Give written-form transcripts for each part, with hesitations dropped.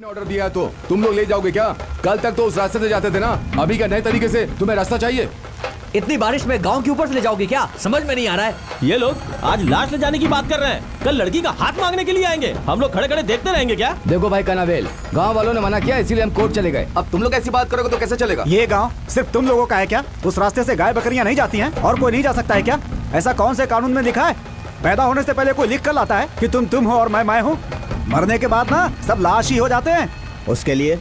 Order दिया है तो तुम लोग ले जाओगे क्या? कल तक तो उस रास्ते से जाते थे ना, अभी क्या नए तरीके से तुम्हें रास्ता चाहिए? इतनी बारिश में गांव के ऊपर से ले जाओगे क्या? समझ में नहीं आ रहा है। ये लोग आज लाश ले जाने की बात कर रहे हैं, कल लड़की का हाथ मांगने के लिए आएंगे। हम लोग खड़े खड़े देखते रहेंगे क्या? देखो भाई कनावेल, गांव वालों ने मना किया इसीलिए हम कोर्ट चले गए। अब तुम लोग ऐसी बात करोगे तो कैसे चलेगा? ये गांव सिर्फ तुम लोगों का है क्या? उस रास्ते से गाय बकरियां नहीं जाती हैं और कोई नहीं जा सकता है क्या? ऐसा कौन से कानून में लिखा है? पैदा होने से पहले कोई लिख कर लाता है कि तुम हो और मैं हूँ? मरने के बाद ना सब लाश ही हो जाते हैं। उसके लिए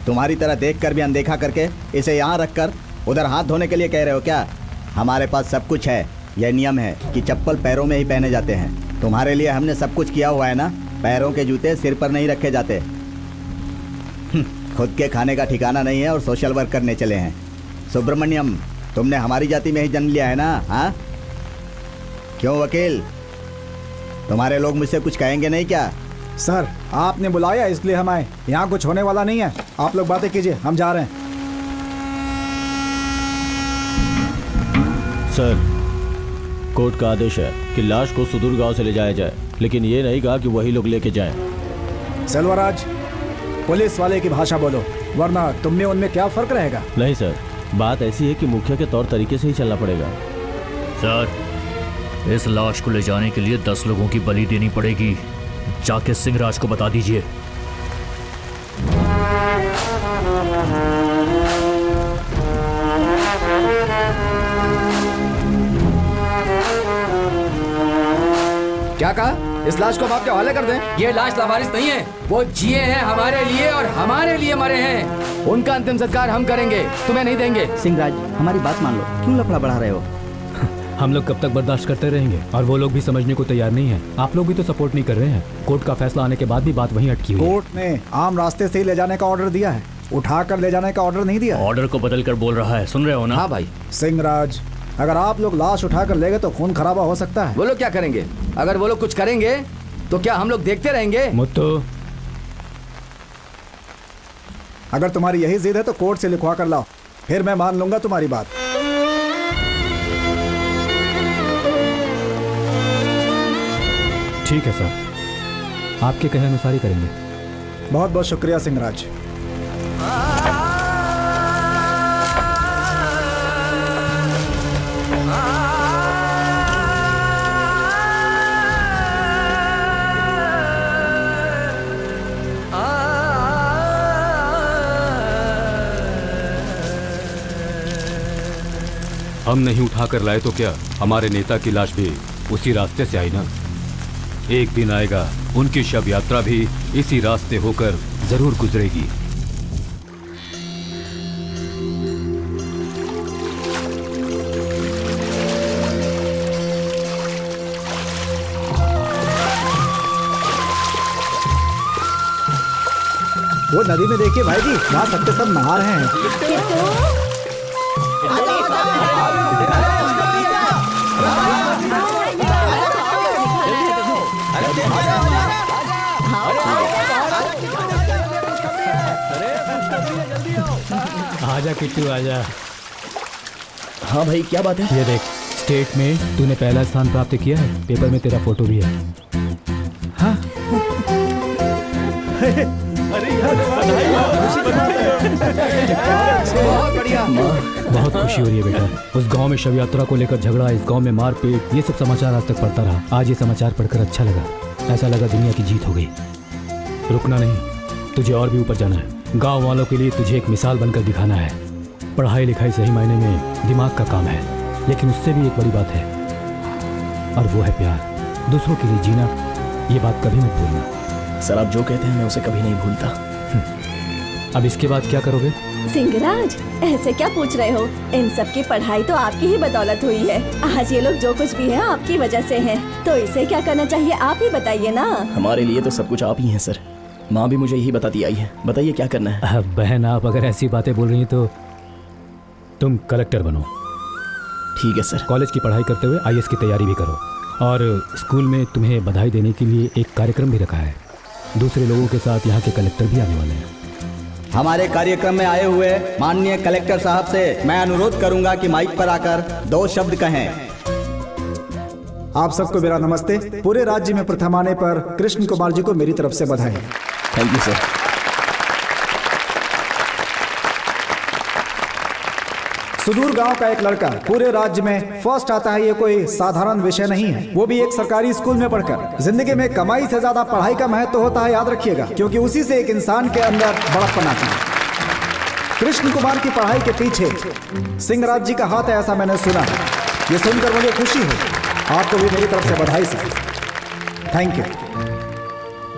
तुम्हारी तरह देखकर भी अनदेखा करके इसे यहाँ रखकर उधर हाथ धोने के लिए कह रहे हो क्या? हमारे पास सब कुछ है। यह नियम है कि चप्पल पैरों में ही पहने जाते हैं। तुम्हारे लिए हमने सब कुछ किया हुआ है ना। पैरों के जूते सिर पर नहीं रखे जाते। खुद के खाने का ठिकाना नहीं है और सोशल वर्क करने चले हैं। सुब्रमण्यम, तुमने हमारी जाति में ही जन्म लिया है ना? हाँ क्यों वकील, तुम्हारे लोग मुझसे कुछ कहेंगे नहीं क्या? सर आपने बुलाया इसलिए हम आए। यहाँ कुछ होने वाला नहीं है, आप लोग बातें कीजिए, हम जा रहे हैं। सर, कोर्ट का आदेश है कि लाश को सुदूर गांव से ले जाया जाए, लेकिन ये नहीं कहा कि वही लोग लेके जाएं। सेल्वराज, पुलिस वाले की भाषा बोलो, वरना तुमने उनमें क्या फर्क रहेगा? नहीं सर, बात ऐसी है कि मुखिया के तौर तरीके से ही चलना पड़ेगा। सर, इस लाश को ले जाने के लिए 10 लोगों की बलि देनी पड़ेगी। जाके सिंहराज को बता दीजिए। क्या कहा? इस लाश को हम आपके हवाले कर दें? ये लाश लावारिस नहीं है, वो जिए हैं हमारे लिए और हमारे लिए मरे हैं। उनका अंतिम संस्कार हम करेंगे, तुम्हें नहीं देंगे। सिंहराज, हमारी बात मान लो, क्यों लफड़ा बढ़ा रहे हो? हम लोग कब तक बर्दाश्त करते रहेंगे? और वो लोग भी समझने को तैयार नहीं है। आप लोग भी तो सपोर्ट नहीं कर रहे हैं। कोर्ट का फैसला आने के बाद भी बात वहीं अटकी हुई है। कोर्ट ने आम रास्ते से ही ले जाने का ऑर्डर दिया है, उठाकर ले जाने का ऑर्डर नहीं दिया। ऑर्डर को बदल कर बोल रहा है, सुन रहे हो ना? हाँ भाई। सिंहराज, अगर आप लोग लाश उठाकर ले गए तो खून खराबा हो सकता है। वो लोग क्या करेंगे? अगर वो लोग कुछ करेंगे तो क्या हम लोग देखते रहेंगे? मुत्तू, अगर तुम्हारी यही जिद है तो कोर्ट से लिखवा कर लाओ, फिर मैं मान लूंगा तुम्हारी बात। ठीक है सर, आपके कहे अनुसार ही करेंगे। बहुत बहुत शुक्रिया सिंहराज। हम नहीं उठा कर लाए तो क्या हमारे नेता की लाश भी उसी रास्ते से आई ना? एक दिन आएगा उनकी शव यात्रा भी इसी रास्ते होकर जरूर गुजरेगी। वो नदी में देखिए भाई जी, वहाँ सबके सब नहा रहे हैं। आजा किट्टू आजा। हाँ भाई, क्या बात है? ये देख, स्टेट में तूने पहला स्थान प्राप्त किया है। पेपर में तेरा फोटो भी है। हाँ बहुत बढ़िया। बहुत खुशी हो रही है बेटा। उस गांव में शव यात्रा को लेकर झगड़ा, इस गांव में मारपीट, ये सब समाचार आज तक पढ़ता रहा। आज ये समाचार पढ़कर अच्छा लगा। ऐसा लगा दुनिया की जीत हो गई। रुकना नहीं, तुझे और भी ऊपर जाना है। गांव वालों के लिए तुझे एक मिसाल बनकर दिखाना है। पढ़ाई लिखाई सही मायने में दिमाग का काम है, लेकिन उससे भी एक बड़ी बात है, और वो है प्यार। दूसरों के लिए जीना, ये बात कभी मत भूलना। सर, आप जो कहते हैं मैं उसे कभी नहीं भूलता। अब इसके बाद क्या करोगे? सिंहराज, ऐसे क्या पूछ रहे हो? इन सब की पढ़ाई तो आपकी ही बदौलत हुई है। आज ये लोग जो कुछ भी है आपकी वजह से है, तो इसे क्या करना चाहिए आप ही बताइए ना। हमारे लिए तो सब कुछ आप ही हैं सर। माँ भी मुझे यही बताती आई है। बताइए क्या करना है? बहन, आप अगर ऐसी बातें बोल रही हैं तो तुम कलेक्टर बनो। ठीक है सर। कॉलेज की पढ़ाई करते हुए IAS की तैयारी भी करो। और स्कूल में तुम्हें बधाई देने के लिए एक कार्यक्रम भी रखा है। दूसरे लोगों के साथ यहाँ के कलेक्टर भी आने वाले हैं। हमारे कार्यक्रम में आए हुए माननीय कलेक्टर साहब से मैं अनुरोध करूंगा कि माइक पर आकर 2 शब्द कहें। आप सबको मेरा नमस्ते। पूरे राज्य में प्रथम आने पर कृष्ण कुमार जी को मेरी तरफ से बधाई। Thank you sir. सुदूर गांव का एक लड़का पूरे राज्य में फर्स्ट आता है, ये कोई साधारण विषय नहीं है, वो भी एक सरकारी स्कूल में पढ़कर। जिंदगी में कमाई से ज्यादा पढ़ाई का महत्व होता है, याद रखिएगा, क्योंकि उसी से एक इंसान के अंदर बड़प्पन आता है। कृष्ण कुमार की पढ़ाई के पीछे सिंहराज जी का हाथ है, ऐसा मैंने सुना है। ये सुनकर मुझे खुशी है। आपको भी मेरी तरफ से बधाई sir. Thank you,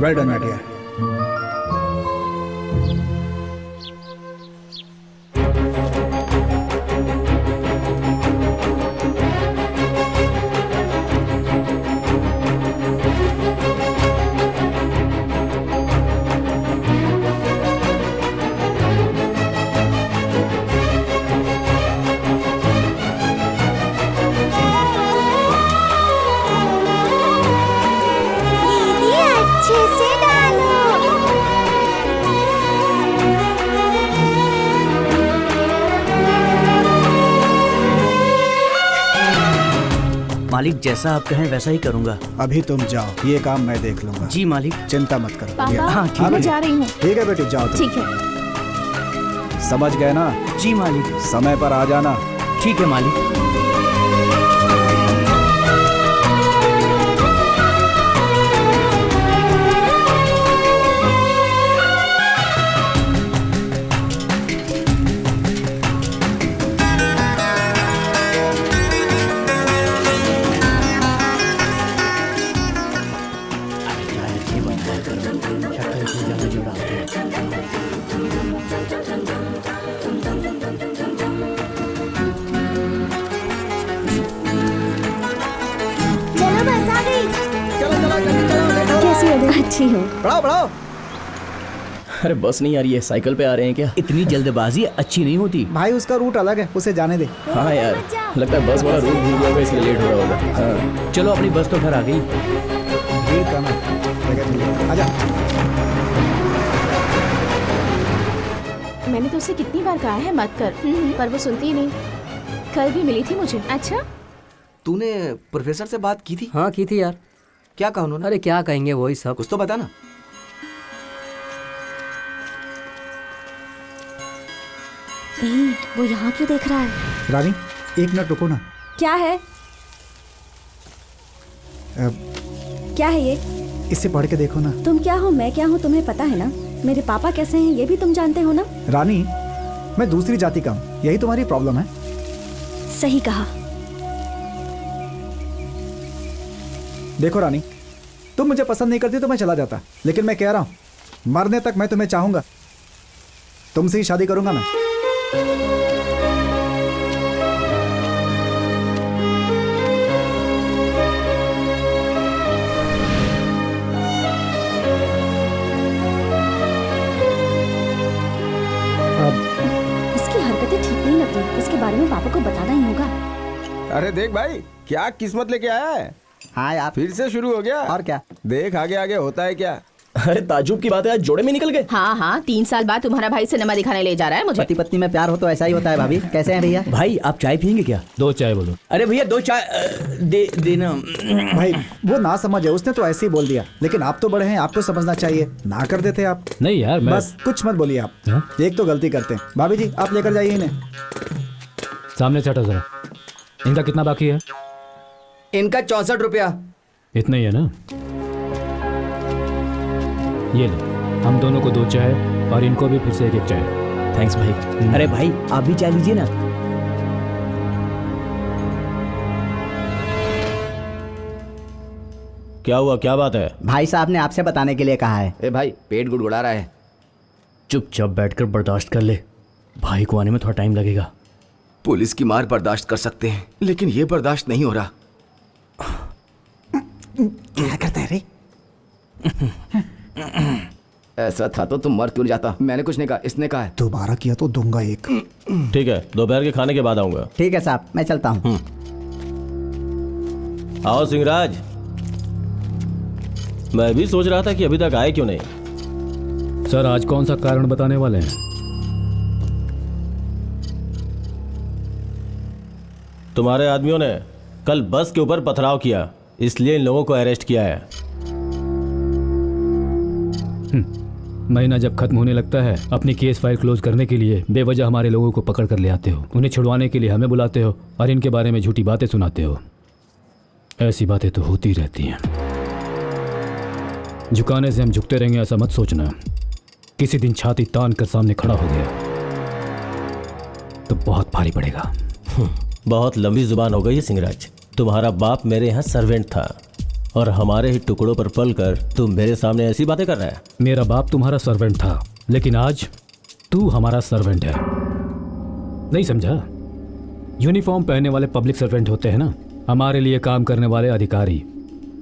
well done my dear. मालिक जैसा आप कहें वैसा ही करूंगा। अभी तुम जाओ, ये काम मैं देख लूंगा। जी मालिक। चिंता मत करो। पापा, हाँ, ठीक है। मैं जा रही हूँ। ठीक है बेटी, जाओ तुम। ठीक है। समझ गए ना? जी मालिक। समय पर आ जाना। ठीक है मालिक। कैसी हो? अच्छी हूँ। बढ़ाओ बढ़ाओ। अरे बस नहीं आ रही है, साइकिल पे आ रहे हैं क्या? इतनी जल्दबाजी अच्छी नहीं होती। भाई उसका रूट अलग है, उसे जाने दे। हाँ यार, लगता है बस वाला रूट भूल गया होगा, इसलिए लेट हो रहा होगा। हाँ। चलो अपनी बस तो घर आ गई। भीड़ कम है, आजा। मैंने तो उसे कितनी बार कहा है मत कर, पर वो सुनती ही नहीं। कल भी मिली थी मुझे। अच्छा, तूने प्रोफेसर से बात की थी? हाँ की थी यार। क्या कहा उन्होंने? अरे क्या कहेंगे, वही सब। कुछ तो बता ना। वो यहाँ क्यों देख रहा है? रानी एक मिनट रुको ना। क्या है? क्या है ये? इसे पढ़ के देखो ना। तुम क्या हो, मैं क्या हूँ, तुम्हें पता है ना। मेरे पापा कैसे हैं ये भी तुम जानते हो ना। रानी मैं दूसरी जाति का हूँ, यही तुम्हारी प्रॉब्लम है। सही कहा। देखो रानी, तुम मुझे पसंद नहीं करती तो मैं चला जाता, लेकिन मैं कह रहा हूँ मरने तक मैं तुम्हें चाहूंगा। तुमसे ही शादी करूंगा मैं। इसकी हरकतें ठीक नहीं लग रही, इसके बारे में पापा को बताना ही होगा। अरे देख भाई, क्या किस्मत लेके आया है। हाँ यार, फिर से शुरू हो गया। और क्या? देख आगे आगे होता है क्या। अरे ताजुब की बात है, आज जोड़े में निकल गए। हाँ हाँ, 3 साल बाद तुम्हारा भाई सिनेमा दिखाने ले जा रहा है मुझे। पति पत्नी में प्यार हो तो ऐसा ही होता है। भाभी कैसे हैं भैया? भाई आप चाय पियेंगे क्या? 2 चाय बोलो। अरे भैया 2 चाय देना। भाई वो ना समझ है, उसने तो ऐसे ही बोल दिया, लेकिन आप तो बड़े हैं, आपको समझना चाहिए। ना कर देते आप। नहीं यार, मैं बस कुछ मत बोलिए आप। एक तो गलती करते हैं। भाभी जी आप लेकर जाइए इन्हें। सामने से हटो जरा। इनका कितना बाकी है? इनका 64 रुपया। इतना ही है ना? ये ले, हम दोनों को 2 चाय और इनको भी फिर से 1 चाय। थैंक्स भाई। अरे भाई आप भी चाय लीजिए ना। क्या हुआ, क्या बात है? भाई साहब ने आपसे बताने के लिए कहा है। ए भाई, पेट गुड़गुड़ा रहा है। चुपचाप बैठकर बर्दाश्त कर ले, भाई को आने में थोड़ा टाइम लगेगा। पुलिस की मार बर्दाश्त कर सकते हैं, लेकिन ये बर्दाश्त नहीं हो रहा। क्या करता है रे? ऐसा था तो तुम मर क्यों नहीं जाता। मैंने कुछ नहीं कहा, इसने कहा है। दोबारा किया तो दूंगा एक। ठीक है, दोपहर के खाने के बाद आऊंगा। ठीक है साहब, मैं चलता हूँ। आओ सिंहराज। मैं भी सोच रहा था कि अभी तक आए क्यों नहीं। सर आज कौन सा कारण बताने वाले हैं? तुम्हारे आदमियों ने कल बस के ऊपर पथराव किया, इसलिए इन लोगों को अरेस्ट किया है। महीना जब खत्म होने लगता है अपनी केस फाइल क्लोज करने के लिए बेवजह हमारे लोगों को पकड़ कर ले आते हो, उन्हें छुड़वाने के लिए हमें बुलाते हो और इनके बारे में झूठी बातें सुनाते हो। ऐसी बातें तो होती रहती हैं। झुकाने से हम झुकते रहेंगे ऐसा मत सोचना। किसी दिन छाती तान कर सामने खड़ा हो गया तो बहुत भारी पड़ेगा। बहुत लंबी जुबान हो गई है सिंहराज। तुम्हारा बाप मेरे यहाँ सर्वेंट था और हमारे ही टुकड़ों पर पल कर तुम मेरे सामने ऐसी बातें कर रहा है। मेरा बाप तुम्हारा सर्वेंट था, लेकिन आज तू हमारा सर्वेंट है। नहीं समझा? यूनिफॉर्म पहनने वाले पब्लिक सर्वेंट होते हैं ना, हमारे लिए काम करने वाले अधिकारी।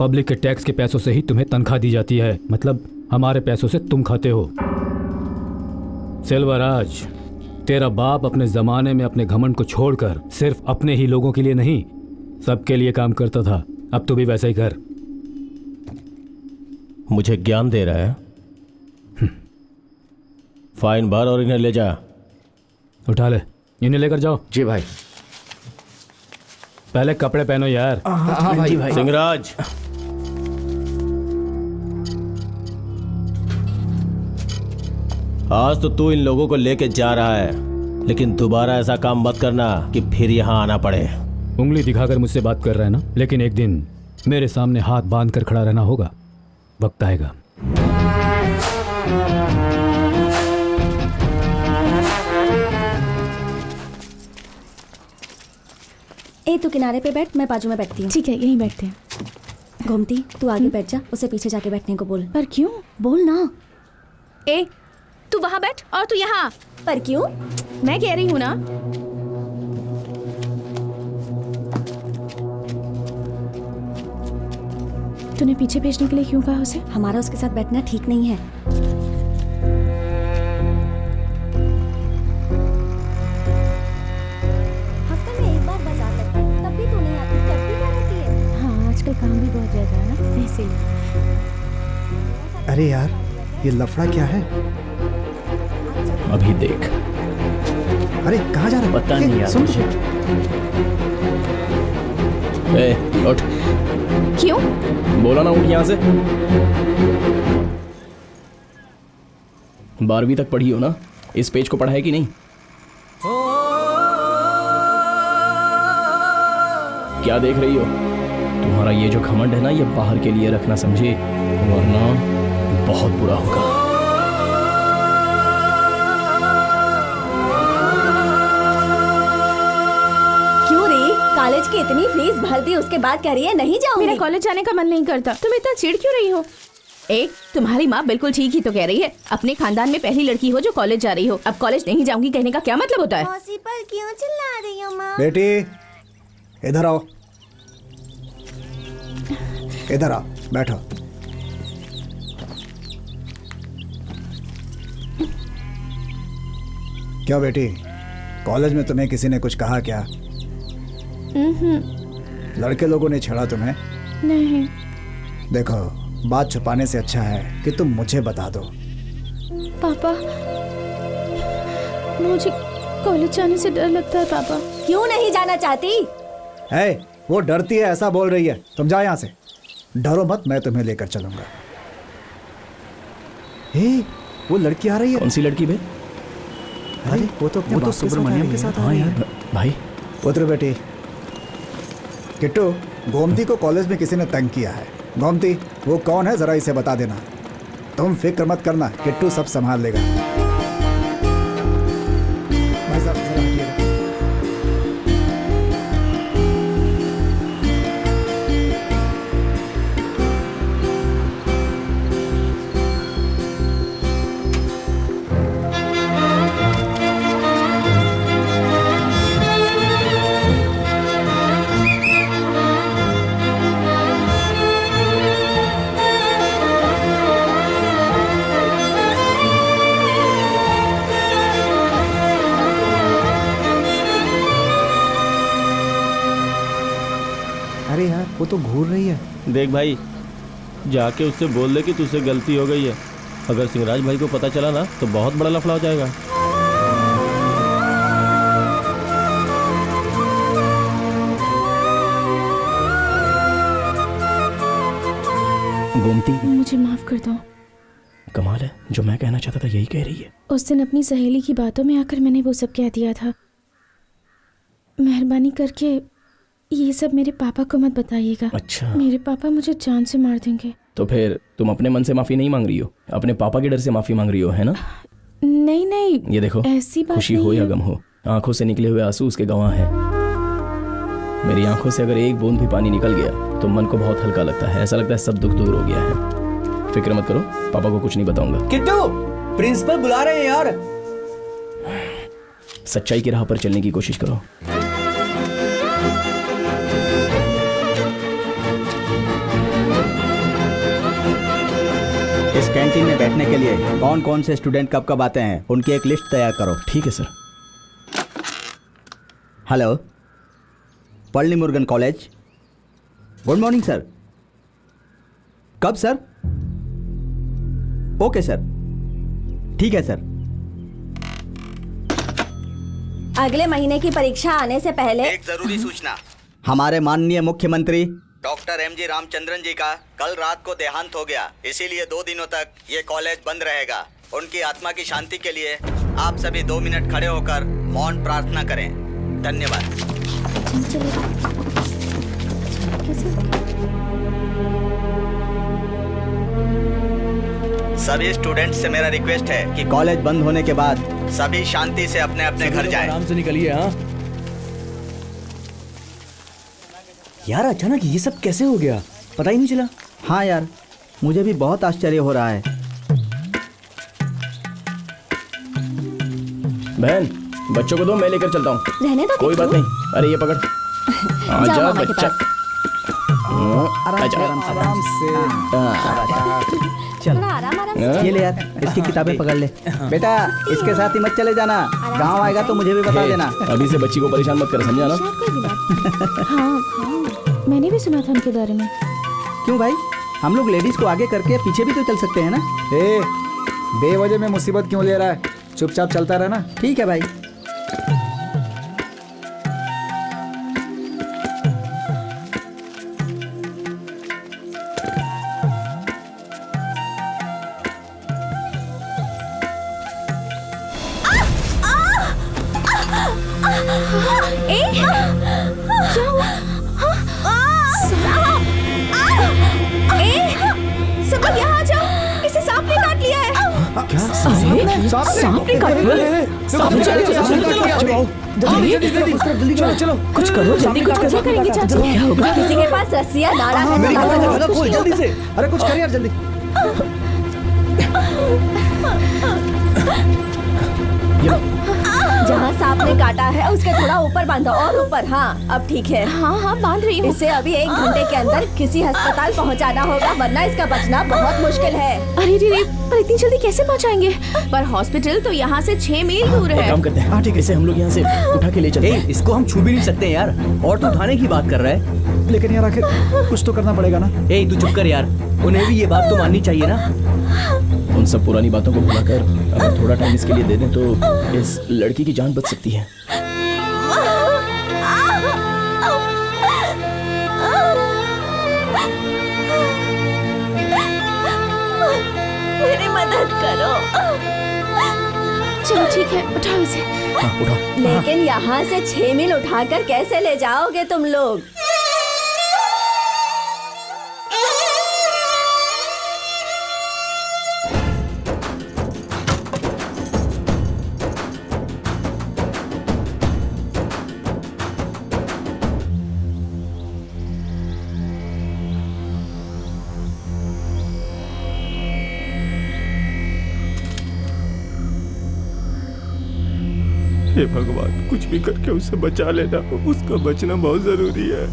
पब्लिक के टैक्स के पैसों से ही तुम्हें तनख्वाह दी जाती है, मतलब हमारे पैसों से तुम खाते हो। सेल्वराज, तेरा बाप अपने जमाने में अपने घमंड को छोड़कर सिर्फ अपने ही लोगों के लिए नहीं, सबके लिए काम करता था। अब तू भी वैसा ही कर। मुझे ज्ञान दे रहा है। फाइन भर और इन्हें ले जा। उठा ले, इन्हें लेकर जाओ। जी भाई। पहले कपड़े पहनो यार। हाँ भाई। सिंहराज, आज तो तू इन लोगों को लेके जा रहा है, लेकिन दोबारा ऐसा काम मत करना कि फिर यहाँ आना पड़े। उंगली दिखाकर मुझसे बात कर रहा है ना, लेकिन एक दिन मेरे सामने हाथ बांध कर खड़ा रहना होगा। वक्त आएगा। ए तू किनारे पे बैठ, मैं बाजू में बैठती हूँ। ठीक है, यहीं बैठते हैं। घूमती, तू आगे बैठ जा, उसे पीछे जाके बैठने को बोल। पर क्यों? बोल ना। ए तू वहाँ बैठ और तू यहाँ। पर क्यों? मैं कह रही हूँ ना। तूने पीछे भेजने के लिए क्यों कहा उसे? हमारा उसके साथ बैठना ठीक नहीं है। हफ्ते में एक बार बाजार लगता है, तब भी तू नहीं आती, करती क्या रहती है? हाँ, आजकल काम भी बहुत रहता है ना, इसीलिए। अरे यार, ये लफड़ा क्या है? अभी देख। अरे कहाँ जा रहा है? पता नहीं यार सुन। उठ। क्यों? बोला ना, उठ यहाँ से। 12वीं तक पढ़ी हो ना? इस पेज को पढ़ा है कि नहीं? क्या देख रही हो? तुम्हारा ये जो घमंड है ना, ये बाहर के लिए रखना, समझे? वरना बहुत बुरा होगा। कॉलेज की इतनी फीस भर दी, उसके बाद कह रही है नहीं जाऊंगी। मेरा कॉलेज जाने का मन नहीं करता। तुम इतना चिढ़ क्यों रही हो? एक तुम्हारी माँ बिल्कुल ठीक ही तो कह रही है। अपने खानदान में पहली लड़की हो जो कॉलेज जा रही हो। अब कॉलेज नहीं जाऊंगी कहने का क्या मतलब होता है? मौसी पर क्यों चिल्ला रही हो माँ? बेटी इधर आओ, इधर आओ, बैठो। क्यों बेटी, कॉलेज में तुम्हें किसी ने कुछ कहा क्या? लड़के लोगों ने छेड़ा तुम्हें? नहीं। देखो, बात छुपाने से अच्छा है कि तुम मुझे बता दो। पापा, मुझे कॉलेज जाने से डर लगता है पापा। क्यों नहीं जाना चाहती? है, वो डरती है ऐसा बोल रही है। तुम जाओ यहाँ से। डरो मत, मैं तुम्हें लेकर चलूंगा। हे, वो लड़की आ रही है। कौन सी लड़की बे? अरे वो तो सुब्रमण्यम के साथ आ रही है। भाई पुत्र बेटी, किट्टू, गोमती को कॉलेज में किसी ने तंग किया है। गोमती, वो कौन है जरा इसे बता देना। तुम फिक्र मत करना, किट्टू सब संभाल लेगा। भाई साहब, जरा हटिएगा। अरे यार, वो तो घूर रही है। देख भाई, जाके उससे बोल दे कि तुझसे गलती हो गई है। अगर सिंहराज भाई को पता चला ना तो बहुत बड़ा लफड़ा हो जाएगा। गोमती, मुझे माफ कर दो। कमाल है, जो मैं कहना चाहता था यही कह रही है। उस दिन अपनी सहेली की बातों में आकर मैंने वो सब कह दिया था। मेहरबानी करके ये सब मेरे पापा को मत बताइएगा। अच्छा। मेरे पापा मुझे जान से मार देंगे। तो फिर तुम अपने मन से माफी नहीं मांग रही हो, अपने पापा के डर से माफी मांग रही हो, है ना? नहीं नहीं, ये देखो, ऐसी बात खुशी नहीं हो या है। गम हो, आंखों से निकले हुए आंसू उसके गवाह हैं। मेरी आंखों से अगर एक बूंद भी पानी निकल गया तो मन को बहुत हल्का लगता है, ऐसा लगता है सब दुख दूर हो गया है। फिक्र मत करो, पापा को कुछ नहीं बताऊंगा। किट्टू, प्रिंसिपल बुला रहे हैं यार। सच्चाई की राह पर चलने की कोशिश करो। इस कैंटीन में बैठने के लिए कौन कौन से स्टूडेंट कब कब आते हैं उनकी एक लिस्ट तैयार करो। ठीक है सर। हेलो, पढ़नी Murugan college. Good morning sir. कब सर? ओके सर, ठीक है सर। अगले महीने की परीक्षा आने से पहले एक जरूरी सूचना, हमारे माननीय मुख्यमंत्री डॉक्टर एमजी रामचंद्रन जी का कल रात को देहांत हो गया, इसीलिए 2 दिनों तक ये कॉलेज बंद रहेगा। उनकी आत्मा की शांति के लिए आप सभी 2 मिनट खड़े होकर मौन प्रार्थना करें। धन्यवाद। सभी स्टूडेंट्स से मेरा रिक्वेस्ट है कि कॉलेज बंद होने के बाद सभी शांति से अपने अपने घर जाएं। आराम से निकलिए। हाँ यार, अचानक ये सब कैसे हो गया, पता ही नहीं चला। हाँ यार, मुझे भी बहुत आश्चर्य हो रहा है। बहन, बच्चों को दो, मैं लेकर चलता हूँ। रहने दो। कोई बात नहीं। अरे ये पकड़। जाओ आजा मामा के बच्चा। पास। आराम से। थोड़ा आराम से। ये ले यार, इसकी किताबें पकड़ ले। बेटा, इसके साथ ही मत चले जाना, गांव आएगा तो मुझे भी बता देना। अभी से बच्ची को परेशान मत कर, समझा ना? हाँ, मैंने भी सुना था उनके बारे में। क्यों भाई, हम लोग लेडीज को आगे करके पीछे भी तो चल सकते हैं ना। बेवजह में मुसीबत क्यों ले रहा है? चुपचाप चलता रहना। ठीक है भाई। सांप ने काट लिया। चलो कुछ करो जल्दी, कुछ कैसे करेंगे चाचा? क्या होगा? किसी के पास रस्सियाँ नाड़ा है? खोल जल्दी से। अरे कुछ कर यार जल्दी। जहाँ सांप ने काटा है उसके थोड़ा ऊपर बांधो, और ऊपर। हाँ, अब ठीक है। हाँ हाँ, बांध रही हूँ। इसे अभी 1 घंटे के अंदर किसी अस्पताल पहुँचाना होगा, वरना इसका बचना बहुत मुश्किल है। अरे रे, पर इतनी जल्दी कैसे पहुँचाएंगे? पर हॉस्पिटल तो यहाँ से 6 मील दूर है। काम करते हैं। हाँ ठीक है, इसे हम लोग यहाँ से उठा के ले चलते हैं। इसको हम छू भी नहीं सकते यार, और तो उठाने की बात कर रहा है। लेकिन यार आखिर कुछ तो करना पड़ेगा ना। तू चुप कर यार, उन्हें भी ये बात तो माननी चाहिए ना। उन सब पुरानी बातों को भुलाकर अगर थोड़ा टाइम इसके लिए दे दें तो इस लड़की की जान बच सकती है। मेरी मदद करो। चलो ठीक है, उठाओ इसे। हाँ, उठाओ। लेकिन यहाँ से 6 मील उठाकर कैसे ले जाओगे तुम लोग? हे भगवान, कुछ भी करके उसे बचा लेना, उसका बचना बहुत जरूरी है।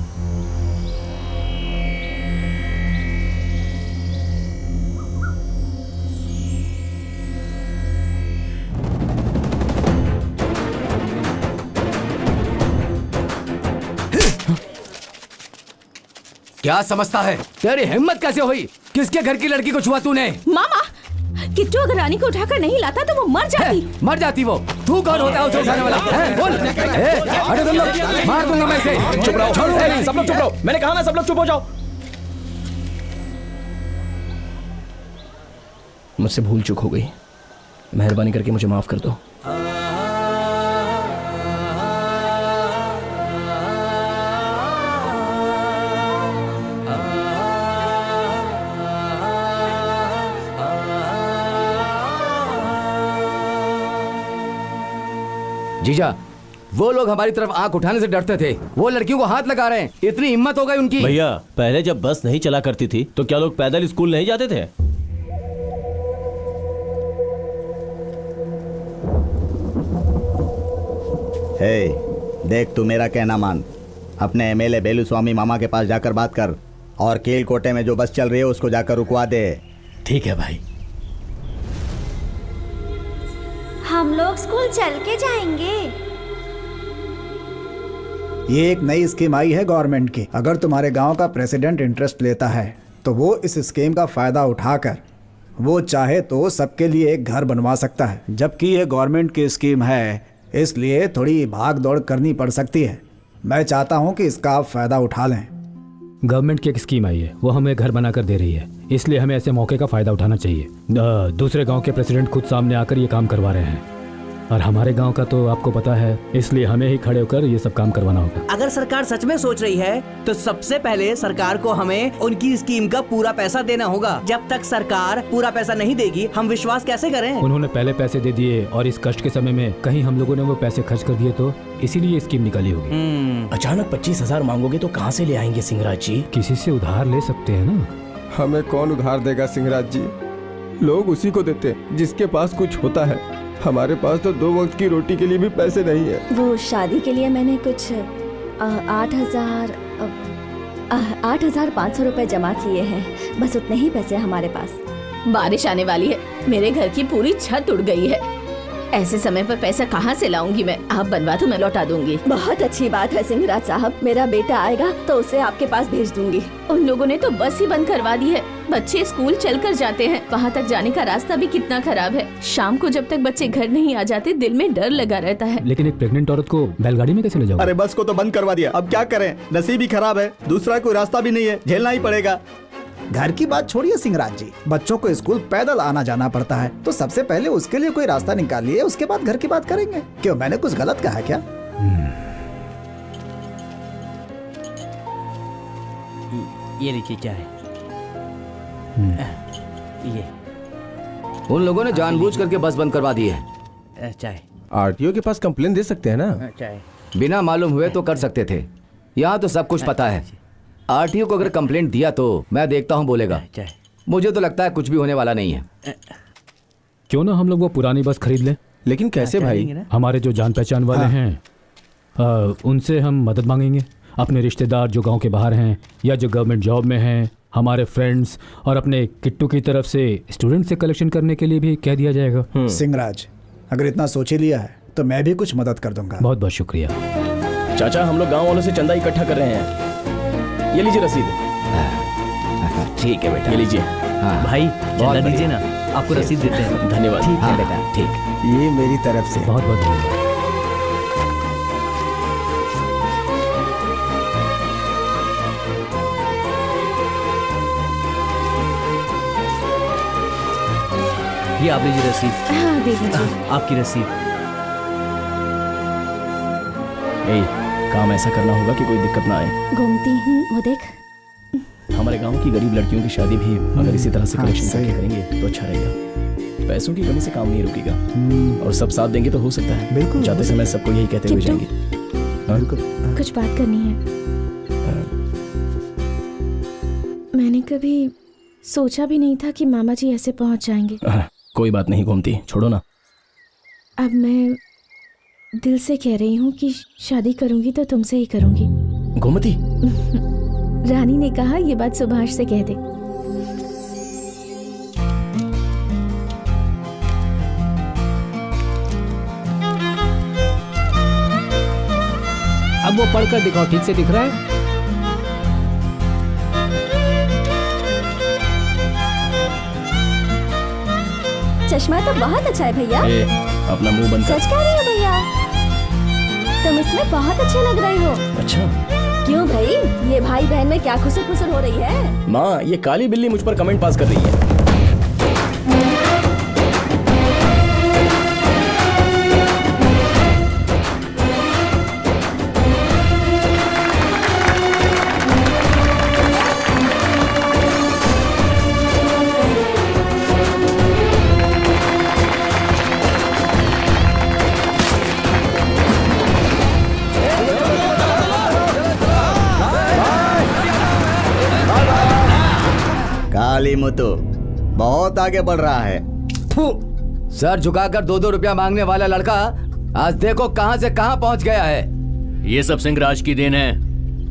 क्या समझता है? तेरी हिम्मत कैसे हुई? किसके घर की लड़की को छुआ तूने? मामा, किट्टू अगर रानी को उठाकर नहीं लाता तो वो मर जाती। मर जाती वो? तू कौन होता है उसे उठाने वाला? बोल। हटो तुम लोग, मार दूंगा मैं इसे। चुप रहो, छोड़ो इसे। सब लोग चुप रहो। मैंने कहा ना, सब लोग चुप हो जाओ। मुझसे भूल चूक हो गई, मेहरबानी करके मुझे माफ़ कर दो। जीजा, वो लोग हमारी तरफ आंख उठाने से डरते थे, वो लड़कियों को हाथ लगा रहे हैं, इतनी हिम्मत हो गई उनकी। भैया, पहले जब बस नहीं चला करती थी तो क्या लोग पैदल स्कूल नहीं जाते थे? हे, देख तू मेरा कहना मान, अपने एमएलए बेलू स्वामी मामा के पास जाकर बात कर और केल कोटे में जो बस चल रही है उसको जाकर रुकवा दे। ठीक है भाई। हम लोग स्कूल चल के जाएंगे। ये एक नई स्कीम आई है गवर्नमेंट की। अगर तुम्हारे गांव का प्रेसिडेंट इंटरेस्ट लेता है तो वो इस स्कीम का फायदा उठाकर वो चाहे तो सबके लिए एक घर बनवा सकता है। जबकि ये गवर्नमेंट की स्कीम है, इसलिए थोड़ी भाग दौड़ करनी पड़ सकती है। मैं चाहता हूँ कि इसका आप फायदा उठा लें। गवर्नमेंट की एक स्कीम आई है, वो हमें घर बनाकर दे रही है, इसलिए हमें ऐसे मौके का फायदा उठाना चाहिए। दूसरे गांव के प्रेसिडेंट खुद सामने आकर ये काम करवा रहे हैं और हमारे गांव का तो आपको पता है, इसलिए हमें ही खड़े होकर ये सब काम करवाना होगा। अगर सरकार सच में सोच रही है तो सबसे पहले सरकार को हमें उनकी स्कीम का पूरा पैसा देना होगा। जब तक सरकार पूरा पैसा नहीं देगी हम विश्वास कैसे करें? उन्होंने पहले पैसे दे दिए और इस कष्ट के समय में कहीं हम लोगों ने वो पैसे खर्च कर दिए तो इसीलिए स्कीम निकाली होगी। अचानक 25,000 मांगोगे तो कहाँ से ले आएंगे सिंहराज जी? किसी से उधार ले सकते हैं ना। हमें कौन उधार देगा सिंहराज जी? लोग उसी को देते जिसके पास कुछ होता है। हमारे पास तो 2 वक्त की रोटी के लिए भी पैसे नहीं है। वो शादी के लिए मैंने कुछ 8,500 रुपए जमा किए हैं, बस उतने ही पैसे हमारे पास। बारिश आने वाली है, मेरे घर की पूरी छत उड़ गई है, ऐसे समय पर पैसा कहाँ से लाऊंगी मैं? आप बनवा दो, मैं लौटा दूंगी। बहुत अच्छी बात है सिंहराज साहब, मेरा बेटा आएगा तो उसे आपके पास भेज दूंगी। उन लोगों ने तो बस ही बंद करवा दी है, बच्चे स्कूल चलकर जाते हैं, वहाँ तक जाने का रास्ता भी कितना खराब है। शाम को जब तक बच्चे घर नहीं आ जाते दिल में डर लगा रहता है। लेकिन एक प्रेग्नेंट औरत को बैलगाड़ी में कैसे ले जाओगे? अरे बस को तो बंद करवा दिया, अब क्या करें? नसीब ही खराब है, दूसरा कोई रास्ता भी नहीं है, झेलना ही पड़ेगा। घर की बात छोड़िए सिंहराज जी, बच्चों को स्कूल पैदल आना जाना पड़ता है, तो सबसे पहले उसके लिए कोई रास्ता निकालिए, उसके बाद घर की बात करेंगे। क्यों, मैंने कुछ गलत कहा क्या? ये लीजिए क्या है? ये उन लोगों ने जानबूझ करके बस बंद करवा दी है। चाय। आरटीओ के पास कंप्लेन दे सकते हैं ना? चाय। बिना मालूम हुए तो कर सकते थे, यहाँ तो सब कुछ पता है। आरटीओ को अगर कंप्लेंट दिया तो मैं देखता हूँ बोलेगा। मुझे तो लगता है कुछ भी होने वाला नहीं है। क्यों ना हम लोग वो पुरानी बस खरीद लें? लेकिन कैसे भाई? हमारे जो जान पहचान वाले हैं उनसे हम मदद मांगेंगे। अपने रिश्तेदार जो गांव के बाहर हैं या जो गवर्नमेंट जॉब में हैं, हमारे फ्रेंड्स और अपने किट्टू की तरफ से स्टूडेंट से कलेक्शन करने के लिए भी कह दिया जाएगा। सिंहराज, अगर इतना सोच ही लिया है तो मैं भी कुछ मदद कर दूंगा। बहुत बहुत शुक्रिया चाचा, हम लोग गांव वालों से चंदा इकट्ठा कर रहे हैं। ये लीजिए रसीद। ठीक है बेटा, ये लीजिए। भाई चंदा दीजिए ना, आपको रसीद देते हैं। धन्यवाद। ठीक है बेटा, ठीक। ये मेरी तरफ से बहुत बहुत धन्यवाद। ये आप लीजिए रसीद। हाँ दे दीजिए। आपकी रसीद। काम ऐसा करना होगा कि कोई दिक्कत ना आए। घूमती हूँ, वो देख। हमारे गांव की गरीब लड़कियों की शादी भी अगर इसी तरह से कलेक्शन करके करेंगे तो अच्छा रहेगा। पैसों की कमी से काम नहीं रुकेगा और सब साथ देंगे तो हो सकता है। बिल्कुल। जाते समय सबको यही कहते हुए जाएंगे। कुछ बात करनी है। मैंने कभी सोचा भी नहीं था कि मामा जी ऐसे पहुंच जाएंगे। कोई बात नहीं गोमती, छोड़ो ना। अब मैं दिल से कह रही हूँ कि शादी करूंगी तो तुमसे ही करूंगी। गोमती। रानी ने कहा ये बात सुभाष से कह दे। अब वो पढ़कर दिखाओ, ठीक से दिख रहा है? चश्मा तो बहुत अच्छा है भैया। अपना मुंह बंद कर। सच कह रही हो भैया, तुम इसमें बहुत अच्छे लग रहे हो। अच्छा क्यों भाई, ये भाई बहन में क्या खुसर खुसर हो रही है? माँ, ये काली बिल्ली मुझ पर कमेंट पास कर रही है। भाई मुतु बहुत आगे बढ़ रहा है। सर झुकाकर 2-2 रुपया मांगने वाला लड़का आज देखो कहां से कहां पहुंच गया है। ये सब सिंहराज की देन है।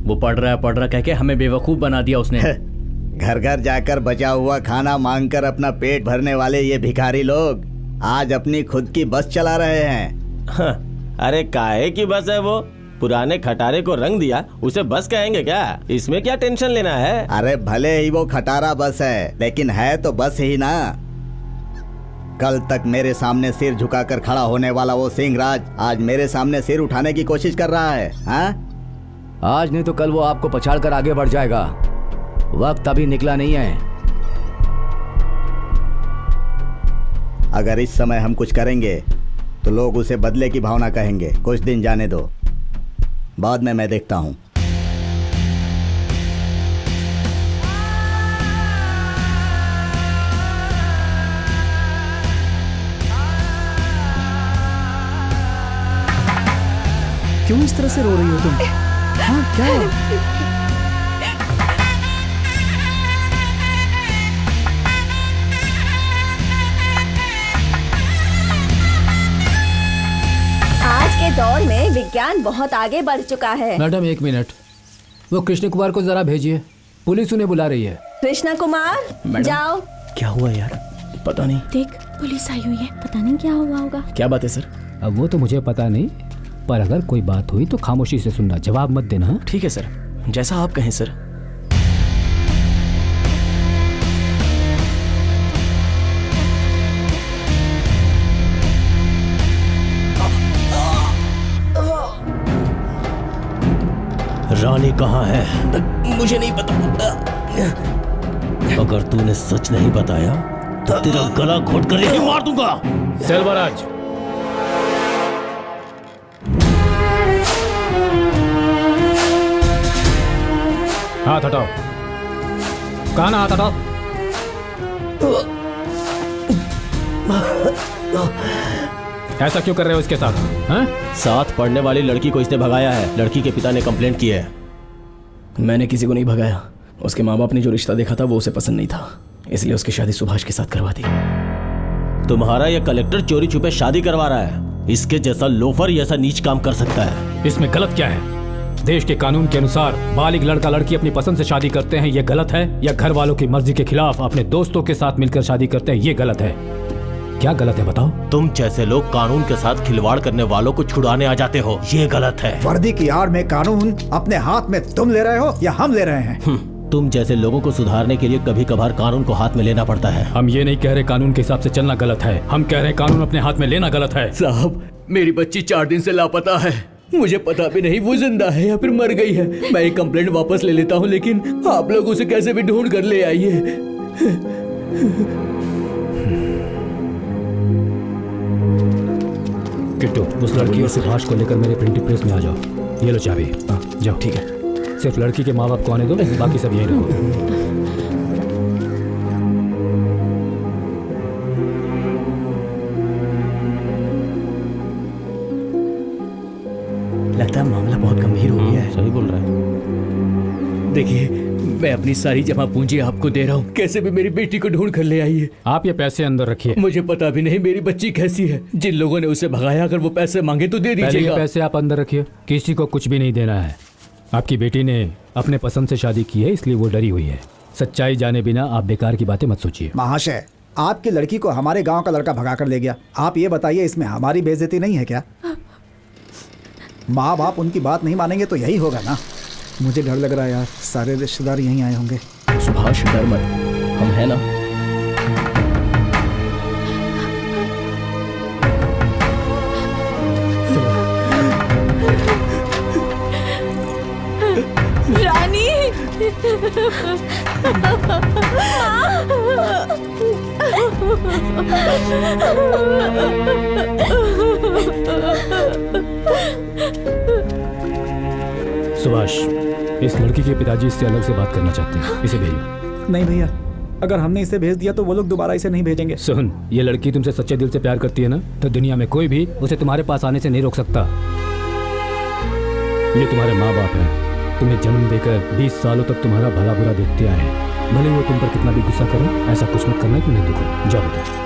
वो पढ़ रहा कह के हमें बेवकूफ बना दिया उसने। घर घर जाकर बचा हुआ खाना मांगकर अपना पेट भरने वाले ये भिखारी लोग आज अपनी खुद की बस चला रहे हैं। हाँ, अरे काहे की बस है वो? पुराने खटारे को रंग दिया, उसे बस कहेंगे क्या? इसमें क्या टेंशन लेना है? अरे भले ही वो खटारा बस है, लेकिन है तो बस ही ना। कल तक मेरे सामने सिर झुकाकर खड़ा होने वाला वो सिंहराज आज मेरे सामने सिर उठाने की कोशिश कर रहा है। हाँ? आज नहीं तो कल वो आपको पछाड़कर आगे बढ़ जाएगा। वक्त अभी निकला नहीं है। अगर इस समय हम कुछ करेंगे तो लोग उसे बदले की भावना कहेंगे। कुछ दिन जाने दो, बाद में मैं देखता हूं। क्यों इस तरह से रो रही हो तुम? हाँ क्या? आज के दौर में विज्ञान बहुत आगे बढ़ चुका है। मैडम 1 मिनट, वो कृष्ण कुमार को जरा भेजिए, पुलिस उन्हें बुला रही है। कृष्णा कुमार जाओ। क्या हुआ यार? पता नहीं। देख पुलिस आई हुई है, पता नहीं क्या हुआ होगा। क्या बात है सर? अब वो तो मुझे पता नहीं, पर अगर कोई बात हुई तो खामोशी से सुनना, जवाब मत देना। ठीक है सर, जैसा आप कहें सर। रानी कहाँ है? मुझे नहीं पता। अगर तूने सच नहीं बताया तो तेरा गला घोट कर यहीं मार दूंगा। सेल्वराज, हाथ हटाओ। कहाँ ना हाथ हटाओ। ऐसा क्यों कर रहे हो इसके साथ? हाँ? साथ पढ़ने वाली लड़की को इसने भगाया है। लड़की के पिता ने कंप्लेंट की है। मैंने किसी को नहीं भगाया। उसके माँ बाप ने जो रिश्ता देखा था वो उसे पसंद नहीं था, इसलिए उसकी शादी सुभाष के साथ करवा दी। तुम्हारा ये कलेक्टर चोरी छुपे शादी करवा रहा है। इसके जैसा लोफर ये ऐसा नीच काम कर सकता है। इसमें गलत क्या है? देश के कानून के अनुसार बालिग लड़का लड़की अपनी पसंद से शादी करते हैं, ये गलत है? या घर वालों की मर्जी के खिलाफ अपने दोस्तों के साथ मिलकर शादी करते हैं, ये गलत है? क्या गलत है बताओ? तुम जैसे लोग कानून के साथ खिलवाड़ करने वालों को छुड़ाने आ जाते हो, ये गलत है। वर्दी की आड़ में कानून अपने हाथ में तुम ले रहे हो या हम ले रहे हैं? तुम जैसे लोगों को सुधारने के लिए कभी कभार कानून को हाथ में लेना पड़ता है। हम ये नहीं कह रहे कानून के हिसाब से चलना गलत है, हम कह रहे हैं कानून अपने हाथ में लेना गलत है। साहब, मेरी बच्ची 4 दिन से लापता है। मुझे पता भी नहीं वो जिंदा है या फिर मर गई है। मैं एक कंप्लेंट वापस ले लेता हूँ, लेकिन आप लोग उसे कैसे भी ढूंढ कर ले आइए। किट्टू, उस लड़की और सुभाष को लेकर मेरे प्रिंटिंग प्रेस में आ जाओ। ये लो चाबी। जाओ। ठीक है, सिर्फ लड़की के माँ बाप को आने दो, बाकी सब यहीं रखो। लगता है मामला बहुत गंभीर हो गया है। सही बोल रहा है। देखिए, मैं अपनी सारी जमा पूंजी आपको दे रहा हूँ, कैसे भी मेरी बेटी को ढूंढ कर ले आइए। आप ये पैसे अंदर रखिए। मुझे पता भी नहीं मेरी बच्ची कैसी है। जिन लोगों ने उसे भगाया, अगर वो पैसे मांगे तो दे पहले दीजिएगा। ये पैसे आप अंदर रखिए, किसी को कुछ भी नहीं देना है। आपकी बेटी ने अपने पसंद से शादी की है, इसलिए वो डरी हुई है। सच्चाई जाने बिना आप बेकार की बातें मत सोचिए। महाशय, आपकी लड़की को हमारे गांव का लड़का भगा कर ले गया। आप ये बताइए, इसमें हमारी बेइज्जती नहीं है क्या? माँ बाप उनकी बात नहीं मानेंगे तो यही होगा ना। मुझे डर लग रहा है यार, सारे रिश्तेदार यहीं आए होंगे। सुभाष, डर मत, हम हैं ना। रानी। सुभाष, इस लड़की के पिताजी इससे अलग से बात करना चाहते हैं, इसे भेजो। नहीं भैया, अगर हमने इसे भेज दिया तो वो लोग दोबारा इसे नहीं भेजेंगे। सुन, ये लड़की तुमसे सच्चे दिल से प्यार करती है ना, तो दुनिया में कोई भी उसे तुम्हारे पास आने से नहीं रोक सकता। ये तुम्हारे माँ बाप हैं, तुम्हें जन्म देकर 20 सालों तक तुम्हारा भला बुरा देखते आए हैं। भले वो तुम पर कितना भी गुस्सा करो, ऐसा कुछ मत करना कि उन्हें दुख हो। जाओ बेटा।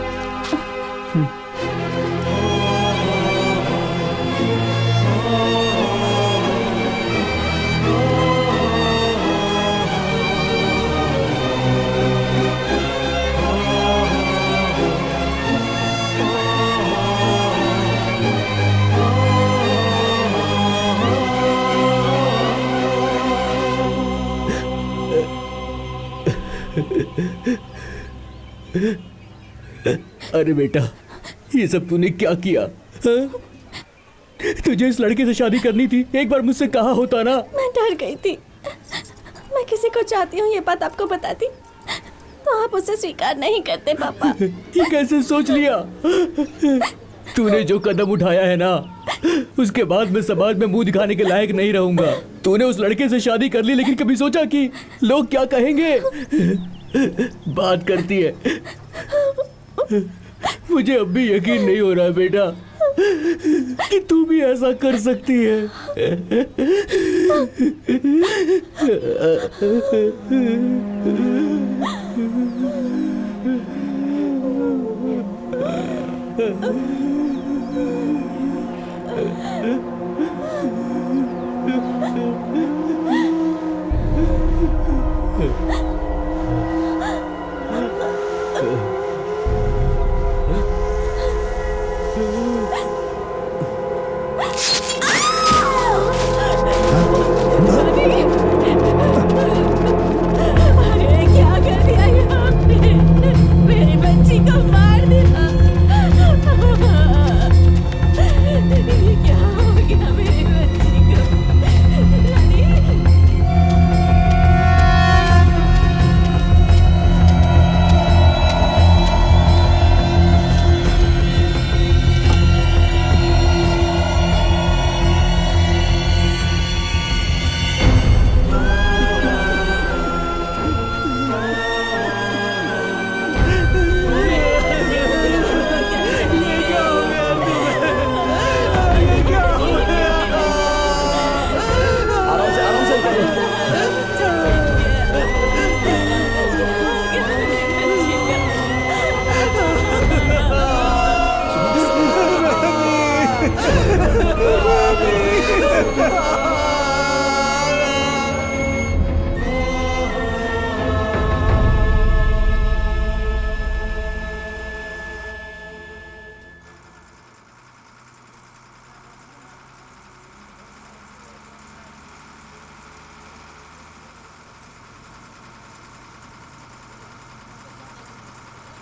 अरे बेटा, ये सब तूने क्या किया? हाँ? तुझे इस लड़के से शादी करनी थी, एक बार मुझसे कहा होता ना। मैं डर गई थी। मैं किसी को चाहती हूँ ये बात आपको बताती तो आप उसे स्वीकार नहीं करते पापा। ये कैसे सोच लिया? तूने जो कदम उठाया है ना, उसके बाद मैं समाज में मुंह दिखाने के लायक नहीं रहूंगा। तूने उस लड़के से शादी कर ली, लेकिन कभी सोचा कि लोग क्या कहेंगे? बात करती है। मुझे अब भी यकीन नहीं हो रहा बेटा कि तू भी ऐसा कर सकती है।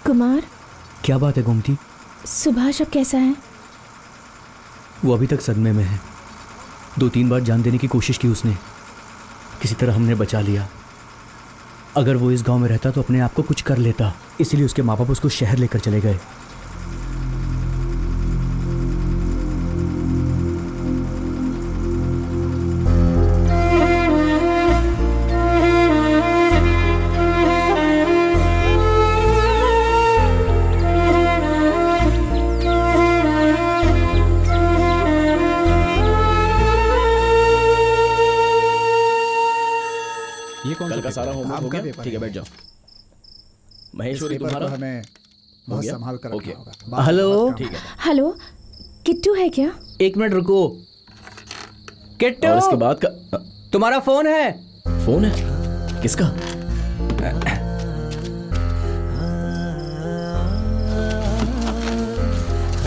कुमार, क्या बात है गोमती? सुभाष अब कैसा है? वो अभी तक सदमे में है। 2-3 बार जान देने की कोशिश की उसने, किसी तरह हमने बचा लिया। अगर वो इस गांव में रहता तो अपने आप को कुछ कर लेता, इसलिए उसके माँ बाप उसको शहर लेकर चले गए। कल का सारा होमवर्क हो गया? ठीक है, बैठ जाओ। महेश्वरी, तुम्हारा हमें बहुत संभाल कर रखना होगा। हेलो, ठीक है। हेलो, किट्टू है क्या? 1 मिनट रुको। किट्टू, और इसके बाद का तुम्हारा फोन है? फोन है? किसका?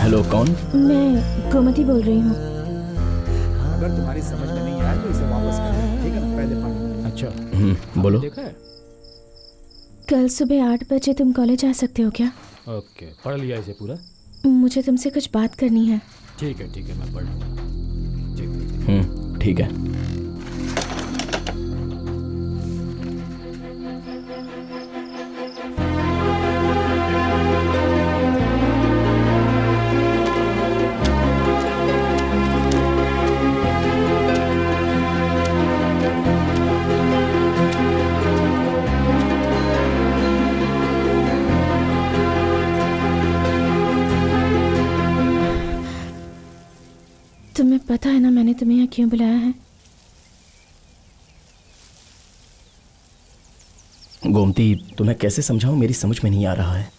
हेलो, कौन? मैं गोमती बोल रही हूँ। अगर तुम्हारी समझ में नहीं आया तो इसे वापस कर दो, ठीक है ना? पहले पानी। अच्छा, बोलो। देखा है? कल सुबह 8 बजे तुम कॉलेज आ सकते हो क्या? ओके, पढ़ लिया इसे पूरा? मुझे तुमसे कुछ बात करनी है। ठीक है, मैं पढ़ लूँगा। ठीक है। तुम्हें पता है ना मैंने तुम्हें यहाँ क्यों बुलाया है? गोमती, तुम्हें कैसे समझाऊं, मेरी समझ में नहीं आ रहा है।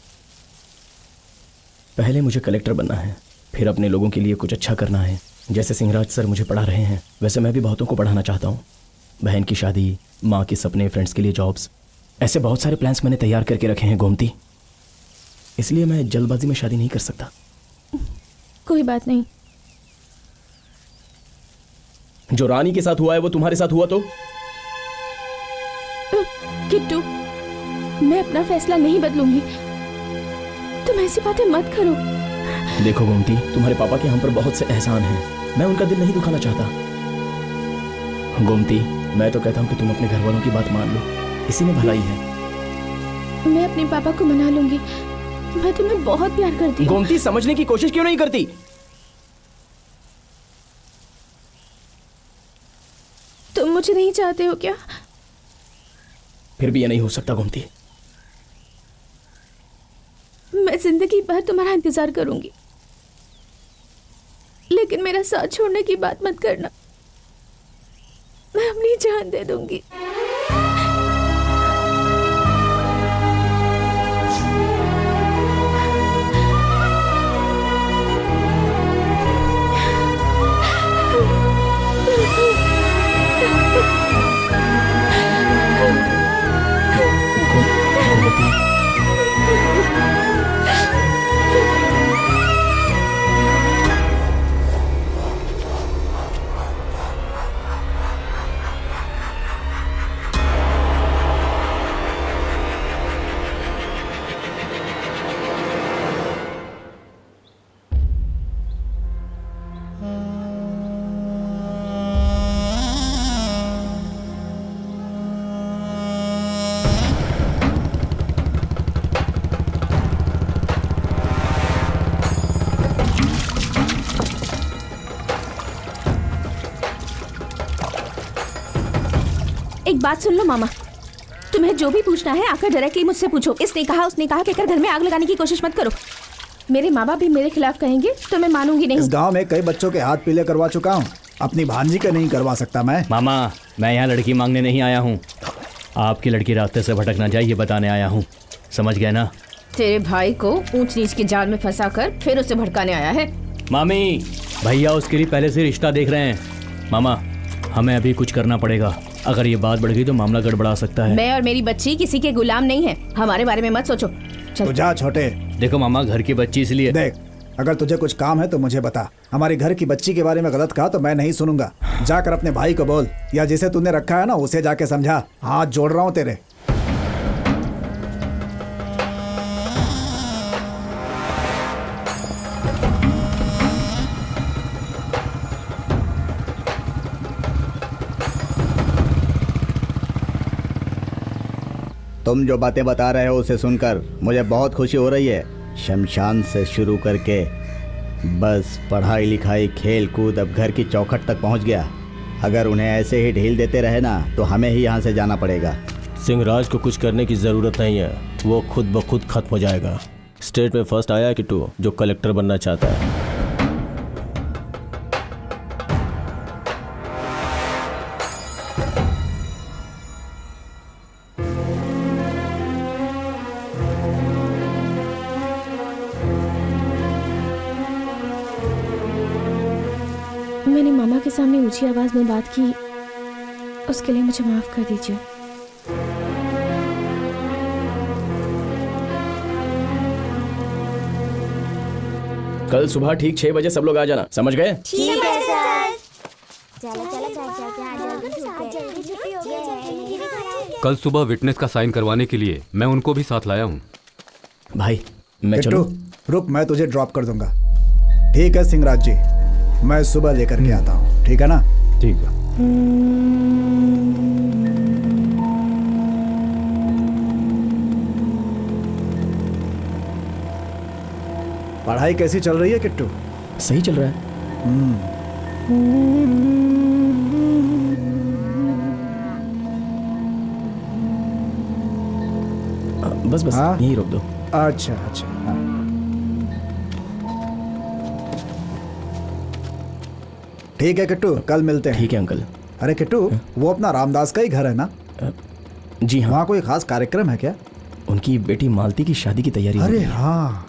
पहले मुझे कलेक्टर बनना है, फिर अपने लोगों के लिए कुछ अच्छा करना है। जैसे सिंहराज सर मुझे पढ़ा रहे हैं, वैसे मैं भी बहुतों को पढ़ाना चाहता हूँ। बहन की शादी, माँ के सपने, फ्रेंड्स के लिए जॉब्स, ऐसे बहुत सारे प्लान्स मैंने तैयार करके रखे हैं गोमती। इसलिए मैं जल्दबाजी में शादी नहीं कर सकता। कोई बात नहीं। जो रानी के साथ हुआ है वो तुम्हारे साथ हुआ तो? किट्टू, मैं अपना फैसला नहीं बदलूंगी। तुम ऐसी बातें मत करो। देखो गोमती, तुम्हारे पापा के हम पर बहुत से एहसान हैं, मैं उनका दिल नहीं दुखाना चाहता। गोमती, मैं तो कहता हूँ कि तुम अपने घर वालों की बात मान लो, इसी में भलाई है। मैं अपने पापा को मना लूंगी, मैं तुम्हें बहुत प्यार करती हूँ। गोमती, समझने की कोशिश क्यों नहीं करती? तुम मुझे नहीं चाहते हो क्या? फिर भी ये नहीं हो सकता गोमती। मैं जिंदगी भर तुम्हारा इंतजार करूंगी, लेकिन मेरा साथ छोड़ने की बात मत करना। मैं अपनी जान दे दूंगी। एक बात सुन लो मामा, तुम्हें जो भी पूछना है आकर डायरेक्टली मुझसे पूछो। इसने कहा, उसने कहा, कहकर घर में आग लगाने की कोशिश मत करो। मेरे माँ बाप भी मेरे खिलाफ कहेंगे तो मैं मानूंगी नहीं। इस गांव में कई बच्चों के हाथ पीले करवा चुका हूँ, अपनी भांजी के नहीं करवा सकता मैं। मामा, मैं यहाँ लड़की मांगने नहीं आया हूँ, आपकी लड़की रास्ते से भटक ना जाए ये बताने आया हूँ, समझ गए ना? तेरे भाई को ऊंच नीच के जाल में फंसा कर फिर उसे भड़काने आया है। मामी, भैया उसके लिए पहले से रिश्ता देख रहे हैं। मामा, हमें अभी कुछ करना पड़ेगा, अगर ये बात बढ़ गई तो मामला गड़बड़ा सकता है। मैं और मेरी बच्ची किसी के गुलाम नहीं है, हमारे बारे में मत सोचो। तो जा छोटे। देखो मामा, घर की बच्ची इसलिए। देख, अगर तुझे कुछ काम है तो मुझे बता। हमारे घर की बच्ची के बारे में गलत कहा तो मैं नहीं सुनूंगा। जाकर अपने भाई को बोल, या जिसे तूने रखा है ना उसे जाके समझा। हाथ जोड़ रहा हूँ तेरे। तुम जो बातें बता रहे हो उसे सुनकर मुझे बहुत खुशी हो रही है। शमशान से शुरू करके बस पढ़ाई लिखाई खेल कूद अब घर की चौखट तक पहुंच गया। अगर उन्हें ऐसे ही ढील देते रहे ना तो हमें ही यहाँ से जाना पड़ेगा। सिंहराज को कुछ करने की ज़रूरत नहीं है, वो खुद ब खुद खत्म हो जाएगा। स्टेट में फर्स्ट आया किट्टू, जो कलेक्टर बनना चाहता है। मैंने मामा के सामने ऊंची आवाज में बात की, उसके लिए मुझे माफ कर दीजिए। कल सुबह ठीक 6 बजे सब लोग आ जाना, समझ गए? ठीक है सर। कल सुबह विटनेस का साइन करवाने के लिए मैं उनको भी साथ लाया हूँ। भाई मैं चलूं? रुक, मैं तुझे ड्रॉप कर दूंगा। ठीक है सिंहराज जी, मैं सुबह लेकर के आता हूँ, ठीक है ना? ठीक है। पढ़ाई कैसी चल रही है किट्टू? सही चल रहा है। बस बस हाँ? यहीं रोक दो। अच्छा अच्छा, हाँ। ठीक है किट्टू, कल मिलते हैं। ठीक है अंकल। अरे किट्टू, वो अपना रामदास का ही घर है ना? जी हाँ। वहाँ कोई खास कार्यक्रम है क्या? उनकी बेटी मालती की शादी की तैयारी हो अरे रही है। हाँ,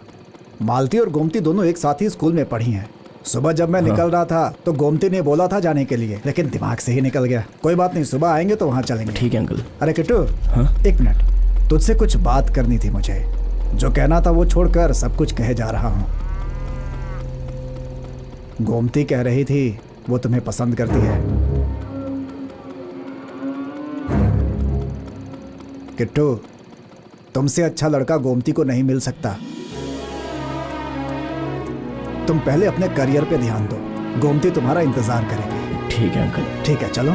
मालती और गोमती दोनों एक साथ ही स्कूल में पढ़ी हैं। सुबह जब मैं निकल रहा था तो गोमती ने बोला था जाने के लिए, लेकिन दिमाग से ही निकल गया। कोई बात नहीं, सुबह आएंगे तो वहाँ चलेंगे। ठीक है अंकल। अरे किट्टू, हाँ? 1 मिनट, तुझसे कुछ बात करनी थी मुझे। जो कहना था वो छोड़कर सब कुछ कहे जा रहा हूँ। गोमती कह रही थी वो तुम्हें पसंद करती है। किट्टू, तुमसे अच्छा लड़का गोमती को नहीं मिल सकता। तुम पहले अपने करियर पे ध्यान दो, गोमती तुम्हारा इंतजार करेगी। ठीक है अंकल। ठीक है, चलो।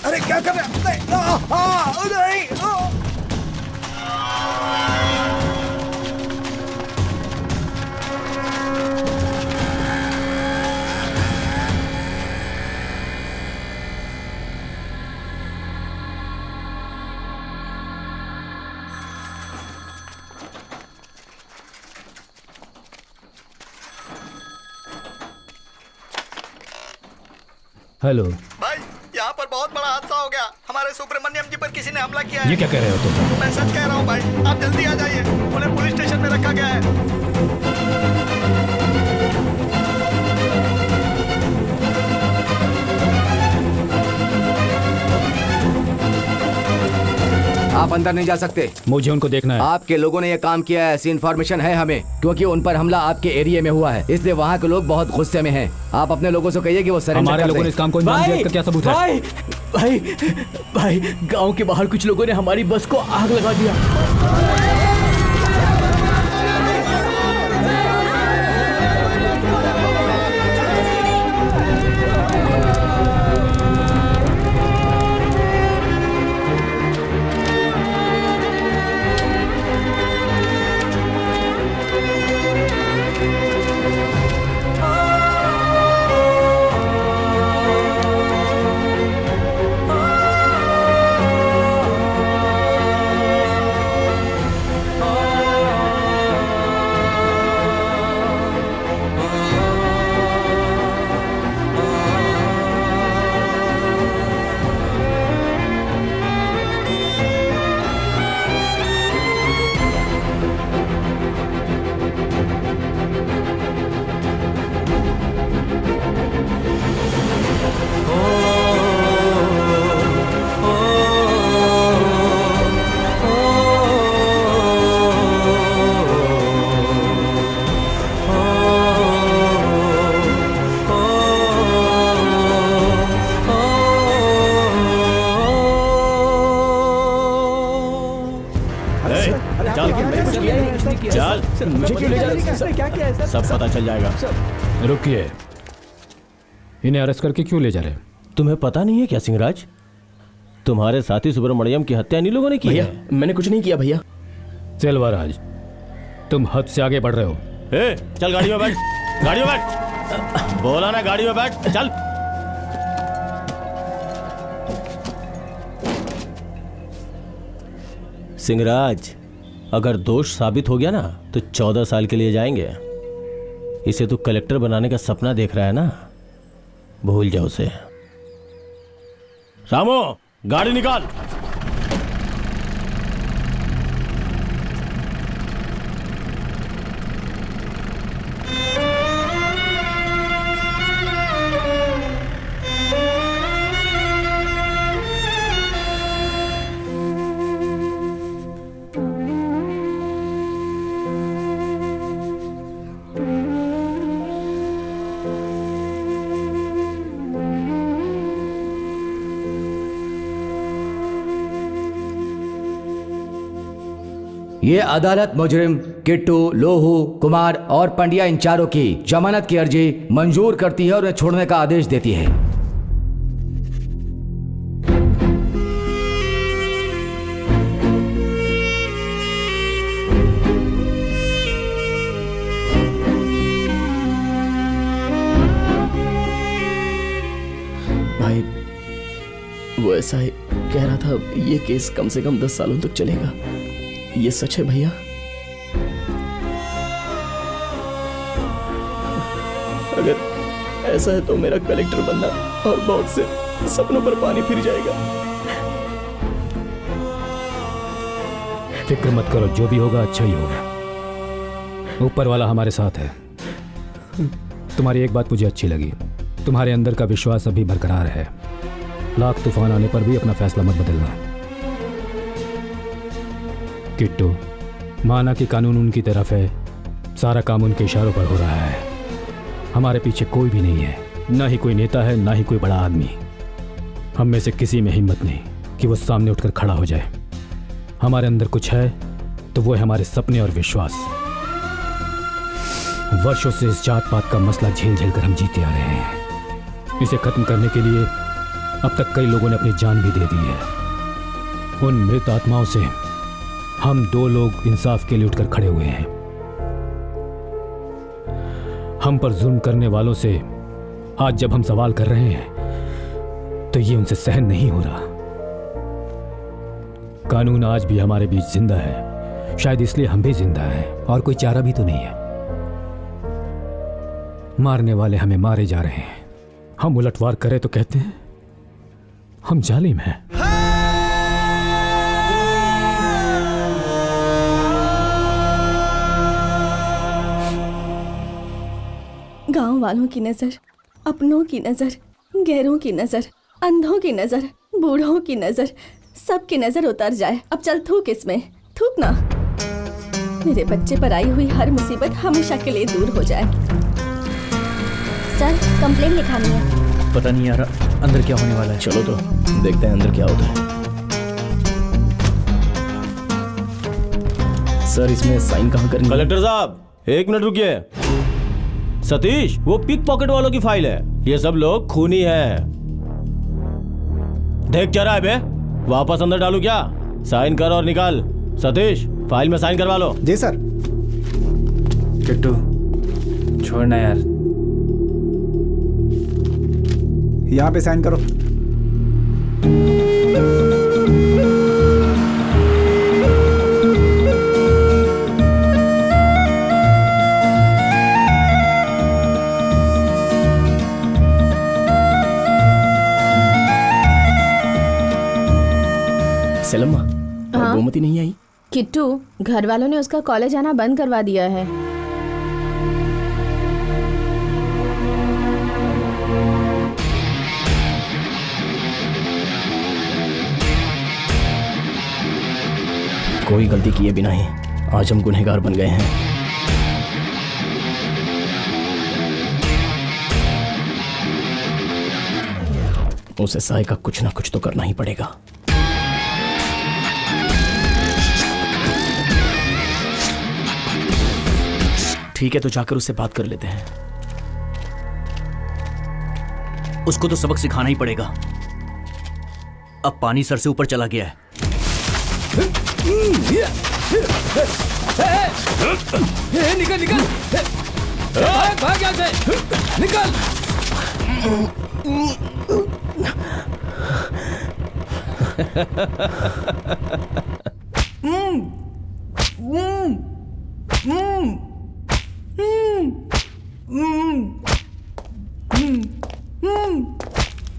अरे क्या कर रहे हैं? नहीं। हेलो। भाई, यहाँ पर बहुत बड़ा हादसा हो गया। हमारे सुब्रमण्यम जी पर किसी ने हमला किया है। ये क्या कह रहे हो तुम? मैं सच कह रहा हूँ भाई, आप जल्दी आ जाइए। उन्हें पुलिस स्टेशन में रखा गया है। आप अंदर नहीं जा सकते। मुझे उनको देखना है। आपके लोगों ने ये काम किया है, ऐसी इन्फॉर्मेशन है हमें, क्योंकि उन पर हमला आपके एरिया में हुआ है, इसलिए वहाँ के लोग बहुत गुस्से में हैं। आप अपने लोगों से कहिए कि वो सरेंडर हमारे कर लोगों दें। ने इस काम को अंजाम दिया, इसका क्या सबूत है? भाई भाई भाई, गांव के बाहर कुछ लोगों ने हमारी बस को आग लगा दिया। चल, मुझे क्यों ले जा रहे हो? क्या किया है सर? सब पता चल जाएगा। रुकिए, इन्हें अरेस्ट करके क्यों ले जा रहे हैं? तुम्हें पता नहीं है क्या सिंहराज, तुम्हारे साथी सुब्रमण्यम की हत्या इन्हीं लोगों ने की भैया है। मैंने कुछ नहीं किया भैया। सेल्वराज, तुम हद से आगे बढ़ रहे हो। चल गाड़ी में बैठ, गाड़ी में बैठ। बोला ना गाड़ी में बैठ, चल। सिंहराज, अगर दोष साबित हो गया ना तो 14 साल के लिए जाएंगे। इसे तू कलेक्टर बनाने का सपना देख रहा है ना, भूल जा उसे। रामो, गाड़ी निकाल। ये अदालत मुजरिम किट्टू, लोहू, कुमार और पंड्या इन चारों की जमानत की अर्जी मंजूर करती है और उन्हें छोड़ने का आदेश देती है। भाई वो ऐसा ही कह रहा था, ये केस कम से कम 10 सालों तक चलेगा। ये सच है भैया? अगर ऐसा है तो मेरा कलेक्टर बनना और बहुत से सपनों पर पानी फिर जाएगा। फिक्र मत करो, जो भी होगा अच्छा ही होगा। ऊपर वाला हमारे साथ है। तुम्हारी एक बात मुझे अच्छी लगी, तुम्हारे अंदर का विश्वास अभी बरकरार है। लाख तूफान आने पर भी अपना फैसला मत बदलना। किट्टू, माना कि कानून उनकी तरफ है, सारा काम उनके इशारों पर हो रहा है। हमारे पीछे कोई भी नहीं है, ना ही कोई नेता है, ना ही कोई बड़ा आदमी। हम में से किसी में हिम्मत नहीं कि वो सामने उठकर खड़ा हो जाए। हमारे अंदर कुछ है तो वो है हमारे सपने और विश्वास। वर्षों से इस जात पात का मसला झेल झेल कर हम जीते आ रहे हैं। इसे खत्म करने के लिए अब तक कई लोगों ने अपनी जान भी दे दी है। उन मृत आत्माओं से हम 2 लोग इंसाफ के लिए उठकर खड़े हुए हैं। हम पर जुल्म करने वालों से आज जब हम सवाल कर रहे हैं तो ये उनसे सहन नहीं हो रहा। कानून आज भी हमारे बीच जिंदा है, शायद इसलिए हम भी जिंदा हैं, और कोई चारा भी तो नहीं है। मारने वाले हमें मारे जा रहे हैं, हम उलटवार करें तो कहते हैं हम जालिम हैं। गांव वालों की नजर, अपनों की नजर, गैरों की नजर, अंधों की नजर, बूढ़ों की नजर, सबकी नजर उतर जाए। अब चल थूक इसमें, थूक ना। मेरे बच्चे पर आई हुई हर मुसीबत हमेशा के लिए दूर हो जाए। सर, कंप्लेंट लिखानी है। पता नहीं यार अंदर क्या होने वाला है। चलो तो देखते हैं अंदर क्या होता है। सर इसमें साइन कहाँ करनी है? कलेक्टर साहब 1 मिनट रुकिए। सतीश, वो पिक पॉकेट वालों की फाइल है। ये सब लोग खूनी हैं। देख क्या रहा है बे? वापस अंदर डालू क्या? साइन कर और निकाल। सतीश, फाइल में साइन करवा लो। जी सर। किट्टू, छोड़ना यार। यहाँ पे साइन करो। सेलम्मा, और गोमती नहीं आई? किट्टू, घर वालों ने उसका कॉलेज आना बंद करवा दिया है। कोई गलती किए बिना ही आज हम गुनहगार बन गए हैं। उसे साय का कुछ ना कुछ तो करना ही पड़ेगा। ठीक है, तो जाकर उससे बात कर लेते हैं। उसको तो सबक सिखाना ही पड़ेगा। अब पानी सर से ऊपर चला गया है। निकल निकल, भाग यहाँ से, निकल।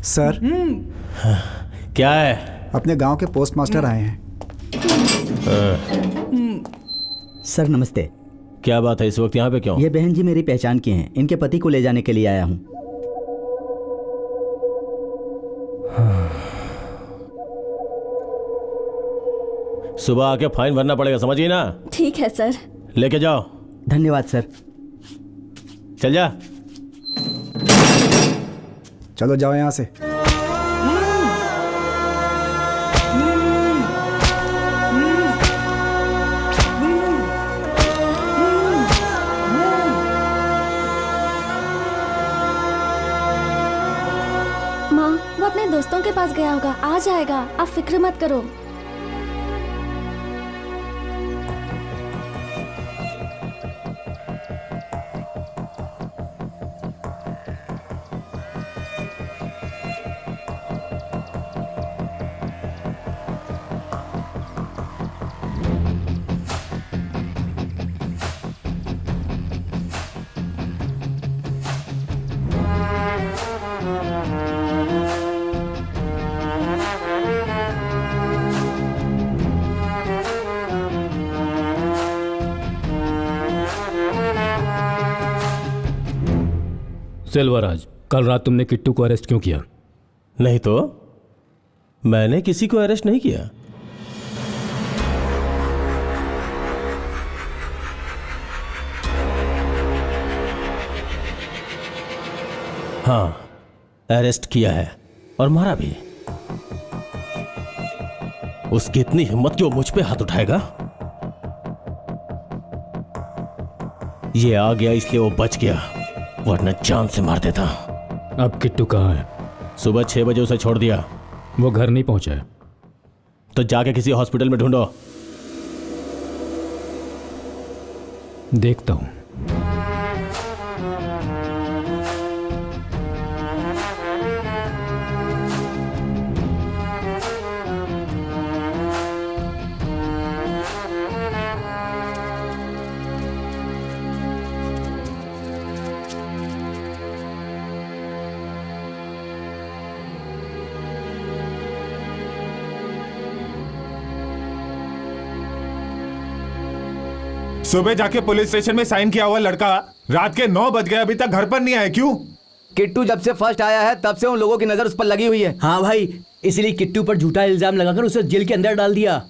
सर, क्या है? अपने गांव के पोस्ट मास्टर आए हैं। सर नमस्ते। क्या बात है, इस वक्त यहाँ पे क्यों? ये बहन जी मेरी पहचान की हैं, इनके पति को ले जाने के लिए आया हूँ। सुबह आके फाइन भरना पड़ेगा, समझिए ना? ठीक है सर। लेके जाओ। धन्यवाद सर। चल जा। चलो जाओ यहाँ से। दोस्तों के पास गया होगा, आ जाएगा, आप फिक्र मत करो। सेल्वराज, कल रात तुमने किट्टू को अरेस्ट क्यों किया? नहीं तो मैंने किसी को अरेस्ट नहीं किया। हाँ, अरेस्ट किया है और मारा भी। उसकी इतनी हिम्मत कि वो मुझ पे हाथ उठाएगा। ये आ गया इसलिए वो बच गया, वरना जान से मार देता। अब किट्टू कहाँ है? सुबह 6 बजे उसे छोड़ दिया। वो घर नहीं पहुंचा है। तो जाके किसी हॉस्पिटल में ढूंढो। देखता हूं। सुबह जाके पुलिस स्टेशन में साइन किया हुआ लड़का रात के 9 बज गए, अभी तक घर पर नहीं आया। क्यों? किट्टू जब से फर्स्ट आया है तब से उन लोगों की नजर उस पर लगी हुई है। हाँ भाई, इसलिए किट्टू पर झूठा इल्जाम लगाकर उसे जेल के अंदर डाल दिया।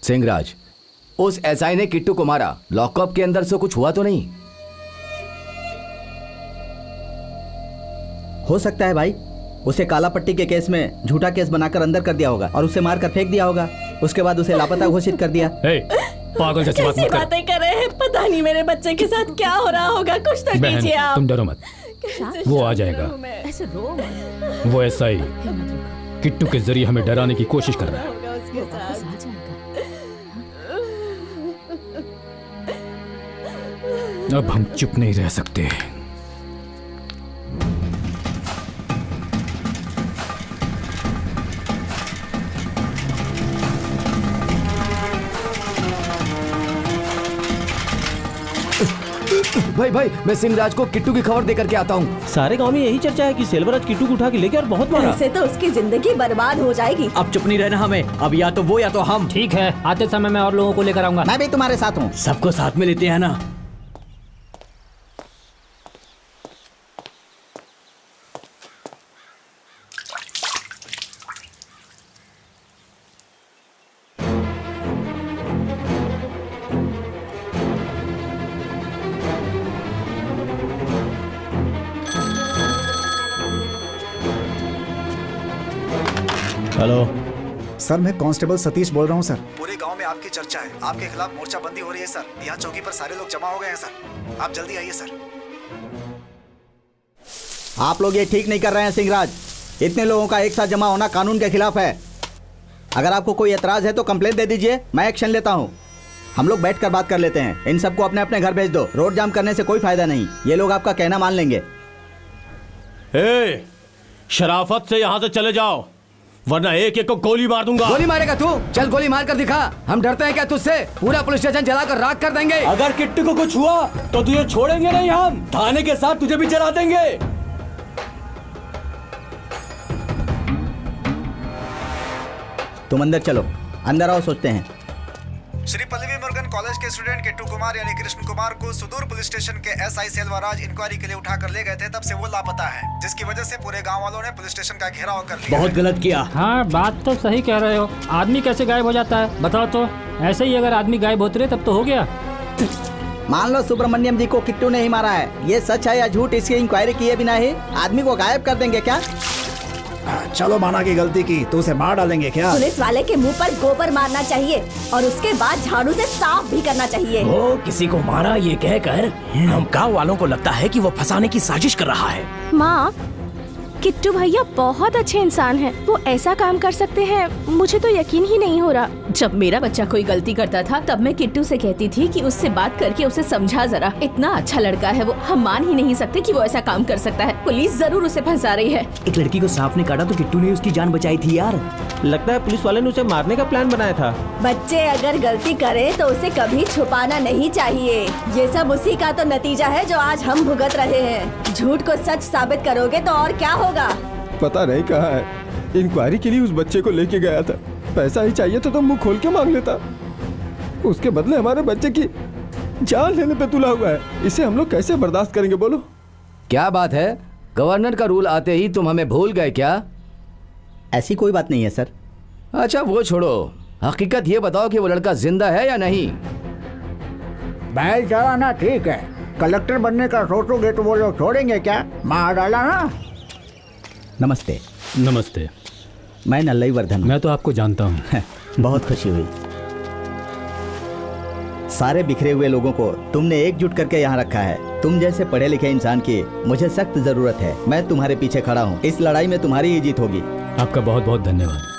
सिंहराज, उस एसआई ने किट्टू को मारा, लॉकअप के अंदर से कुछ हुआ तो नहीं? हो सकता है भाई, उसे काला पट्टी के केस में झूठा केस बनाकर अंदर कर दिया होगा और उसे मारकर फेंक दिया होगा। उसके बाद उसे लापता घोषित कर दिया। पागल जैसी बात मत कर। बातें कर रहे हैं, पता नहीं मेरे बच्चे के साथ क्या हो रहा होगा। कुछ तो कीजिए आप। तुम डरो मत, वो आ जाएगा। वो एसआई किट्टू के जरिए हमें डराने की कोशिश कर रहा है। अब हम चुप नहीं रह सकते। भाई भाई, मैं सिंहराज को किट्टू की खबर देकर के आता हूँ। सारे गांव में यही चर्चा है कि सेल्वराज किट्टू को उठा के लेके और बहुत मारा। ऐसे तो उसकी जिंदगी बर्बाद हो जाएगी। अब चुप नहीं रहना हमें, अब या तो वो या तो हम। ठीक है, आते समय मैं और लोगों को लेकर आऊंगा। मैं भी तुम्हारे साथ हूँ। सबको साथ में लेते हैं ना। हेलो सर, मैं कांस्टेबल सतीश बोल रहा हूँ सर। पूरे गांव में आपकी चर्चा है, आपके खिलाफ मोर्चाबंदी हो रही है सर। यहाँ चौकी पर सारे लोग जमा हो गए हैं सर, आप जल्दी आइए सर। आप लोग ये ठीक नहीं कर रहे हैं सिंहराज। इतने लोगों का एक साथ जमा होना कानून के खिलाफ है। अगर आपको कोई एतराज है तो कंप्लेंट दे दीजिए, मैं एक्शन लेता हूँ। हम लोग बैठ कर बात कर लेते हैं। इन सबको अपने अपने घर भेज दो। रोड जाम करने से कोई फायदा नहीं, ये लोग आपका कहना मान लेंगे। शराफत से यहाँ से चले जाओ, वरना एक एक को गोली मार दूंगा। गोली मारेगा तू? चल गोली मार कर दिखा। हम डरते हैं क्या तुझसे? पूरा पुलिस स्टेशन जलाकर राख कर देंगे। अगर किट्टू को कुछ हुआ तो तुझे छोड़ेंगे नहीं, हम थाने के साथ तुझे भी जला देंगे। तुम अंदर चलो, अंदर आओ, सोचते हैं। श्री पल्लवी मुरुगन कॉलेज के स्टूडेंट किट्टू कुमार यानी कृष्ण कुमार को सुदूर पुलिस स्टेशन के एसआई सेल्वराज इंक्वायरी के लिए उठाकर ले गए थे। तब से वो लापता है, जिसकी वजह से पूरे गांव वालों ने पुलिस स्टेशन का घेराव कर लिया। बहुत गलत किया। हाँ, बात तो सही कह रहे हो। आदमी कैसे गायब हो जाता है बताओ तो? ऐसे ही अगर आदमी गायब होते रहे तब तो हो गया। मान लो सुब्रमण्यम जी को किट्टू ने ही मारा है, ये सच है या झूठ इसकी इंक्वायरी किए बिना ही आदमी को गायब कर देंगे क्या? चलो माना की गलती की तो उसे मार डालेंगे क्या? पुलिस वाले के मुंह पर गोबर मारना चाहिए और उसके बाद झाड़ू से साफ भी करना चाहिए। वो किसी को मारा ये कहकर हम गांव वालों को लगता है कि वो फंसाने की साजिश कर रहा है। माँ, किट्टू भैया बहुत अच्छे इंसान हैं। वो ऐसा काम कर सकते हैं, मुझे तो यकीन ही नहीं हो रहा। जब मेरा बच्चा कोई गलती करता था तब मैं किट्टू से कहती थी कि उससे बात करके उसे समझा जरा। इतना अच्छा लड़का है वो, हम मान ही नहीं सकते कि वो ऐसा काम कर सकता है। पुलिस जरूर उसे फंसा रही है। एक लड़की को सांप ने काटा तो किट्टू ने उसकी जान बचाई थी यार। लगता है पुलिस वाले ने उसे मारने का प्लान बनाया था। बच्चे अगर गलती करे तो उसे कभी छुपाना नहीं चाहिए। ये सब उसी का तो नतीजा है जो आज हम भुगत रहे हैं। झूठ को सच साबित करोगे तो और क्या होगा। पता नहीं कहाँ है। इंक्वायरी के लिए उस बच्चे को लेके गया था। पैसा ही चाहिए तो मुंह खोल के मांग लेता। उसके बदले हमारे बच्चे की जान लेने पे तुला हुआ है। इसे हम लोग कैसे बर्दाश्त करेंगे बोलो। क्या बात है, गवर्नर का रूल आते ही तुम हमें भूल गए क्या? ऐसी कोई बात नहीं है सर। अच्छा वो छोड़ो, हकीकत ये बताओ कि वो लड़का जिंदा है या नहीं? बैल चलाना ठीक है, कलेक्टर बनने का सोचोगे तो वो लोग छोड़ेंगे क्या? मार डाला ना। नमस्ते। नमस्ते। मैं नल्लई वर्धन। मैं तो आपको जानता हूँ। बहुत खुशी हुई। सारे बिखरे हुए लोगों को तुमने एकजुट करके यहाँ रखा है। तुम जैसे पढ़े लिखे इंसान की मुझे सख्त जरूरत है। मैं तुम्हारे पीछे खड़ा हूँ। इस लड़ाई में तुम्हारी ही जीत होगी। आपका बहुत बहुत धन्यवाद।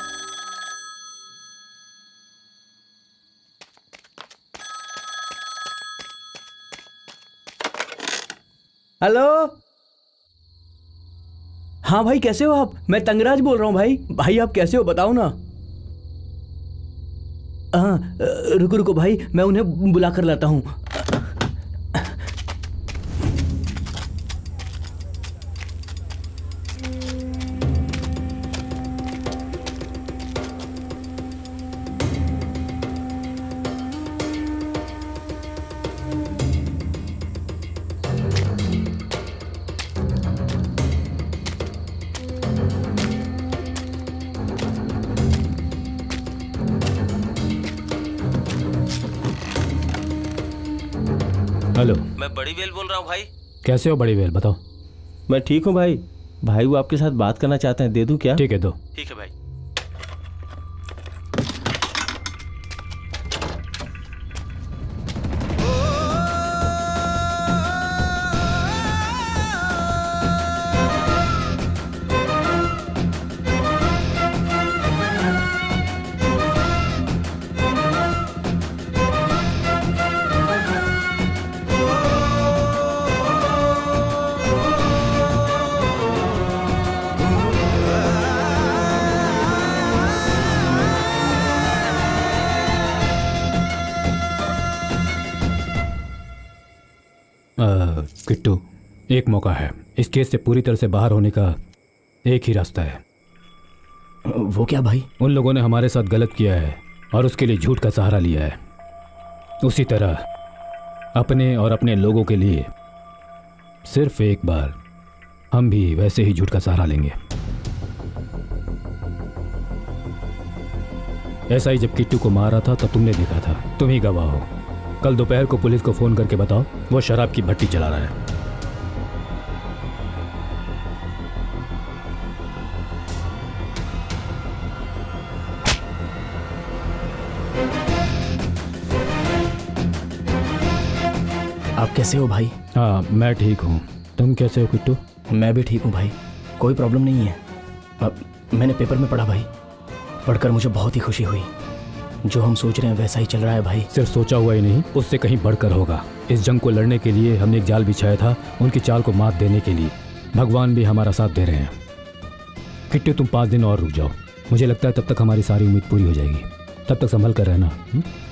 हेलो। हाँ भाई कैसे हो आप? मैं तंगराज बोल रहा हूँ भाई। भाई आप कैसे हो बताओ ना। हाँ रुको रुको भाई, मैं उन्हें बुला कर लाता हूँ। हेलो। मैं बड़ी वेल बोल रहा हूँ भाई। कैसे हो बड़ी वेल, बताओ। मैं ठीक हूँ भाई। भाई वो आपके साथ बात करना चाहते हैं, दे दूँ क्या? ठीक है दो। ठीक है भाई। किट्टू, एक मौका है। इस केस से पूरी तरह से बाहर होने का एक ही रास्ता है। वो क्या भाई? उन लोगों ने हमारे साथ गलत किया है और उसके लिए झूठ का सहारा लिया है। उसी तरह अपने और अपने लोगों के लिए सिर्फ एक बार हम भी वैसे ही झूठ का सहारा लेंगे। ऐसा ही जब किट्टू को मारा था तब तुमने देखा था, तुम ही गवाह हो। कल दोपहर को पुलिस को फोन करके बताओ वो शराब की भट्टी चला रहा है। आप कैसे हो भाई? हाँ मैं ठीक हूँ, तुम कैसे हो किट्टू? मैं भी ठीक हूँ भाई, कोई प्रॉब्लम नहीं है। मैंने पेपर में पढ़ा भाई, पढ़कर मुझे बहुत ही खुशी हुई। जो हम सोच रहे हैं वैसा ही चल रहा है भाई। सिर्फ सोचा हुआ ही नहीं, उससे कहीं बढ़कर होगा। इस जंग को लड़ने के लिए हमने एक जाल बिछाया था, उनकी चाल को मात देने के लिए। भगवान भी हमारा साथ दे रहे हैं। किट्टू तुम 5 दिन और रुक जाओ, मुझे लगता है तब तक हमारी सारी उम्मीद पूरी हो जाएगी। तब तक संभल कर रहना।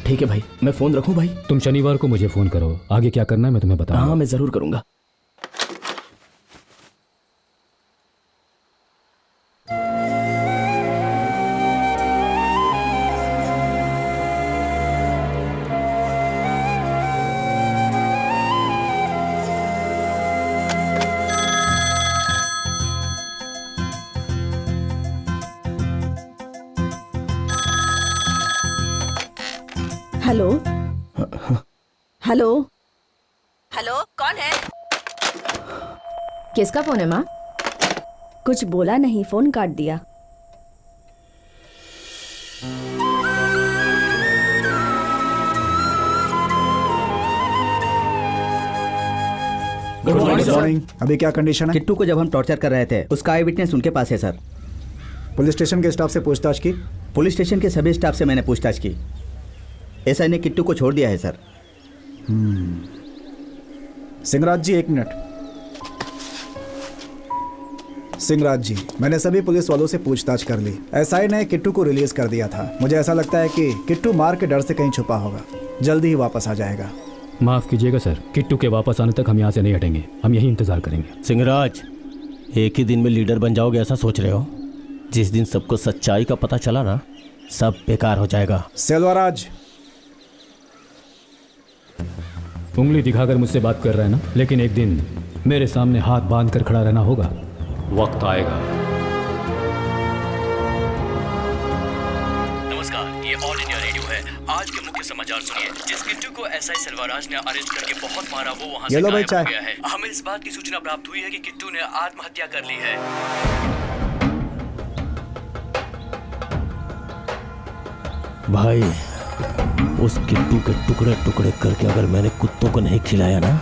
ठीक है भाई, मैं फ़ोन रखूं भाई? तुम शनिवार को मुझे फ़ोन करो, आगे क्या करना है मैं तुम्हें बताऊंगा। हाँ मैं ज़रूर करूँगा। हेलो हेलो हेलो, कौन है? किसका फोन है माँ? कुछ बोला नहीं, फोन काट दिया। Good morning. अभी क्या कंडीशन है? किट्टू को जब हम टॉर्चर कर रहे थे उसका आई विटनेस उनके पास है सर। पुलिस स्टेशन के स्टाफ से पूछताछ की? पुलिस स्टेशन के सभी स्टाफ से मैंने पूछताछ की। एसआई ने किट्टू को छोड़ दिया है सर। सिंहराज जी, एक मिनट। सिंहराज जी, मैंने सभी पुलिस वालों से पूछताछ कर ली। एसआई ने किट्टू को रिलीज कर दिया था। मुझे ऐसा लगता है कि किट्टू मार के डर से कहीं छुपा होगा, जल्दी ही वापस आ जाएगा। माफ कीजिएगा सर, किट्टू के वापस आने तक हम यहाँ से नहीं हटेंगे। हम यही इंतजार करेंगे। सिंहराज, एक ही दिन में लीडर बन जाओगे ऐसा सोच रहे हो? जिस दिन सबको सच्चाई का पता चला ना, सब बेकार हो जाएगा। सेल्वराज, उंगली दिखाकर मुझसे बात कर रहे हैं ना, लेकिन एक दिन मेरे सामने हाथ बांध कर खड़ा रहना होगा। वक्त आएगा। नमस्कार, ये ऑल इंडिया रेडियो है। आज के मुख्य समाचार सुनिए। जिस किट्टू को एसआई सेल्वराज ने अरेस्ट करके बहुत मारा, वो वहां से गायब हो गया है। हमें इस बात की सूचना प्राप्त हुई है कि किट्टू ने आत्महत्या कर ली है। भाई, उस किट्टू के टुकड़े टुकड़े करके अगर मैंने कुत्तों को नहीं खिलाया ना,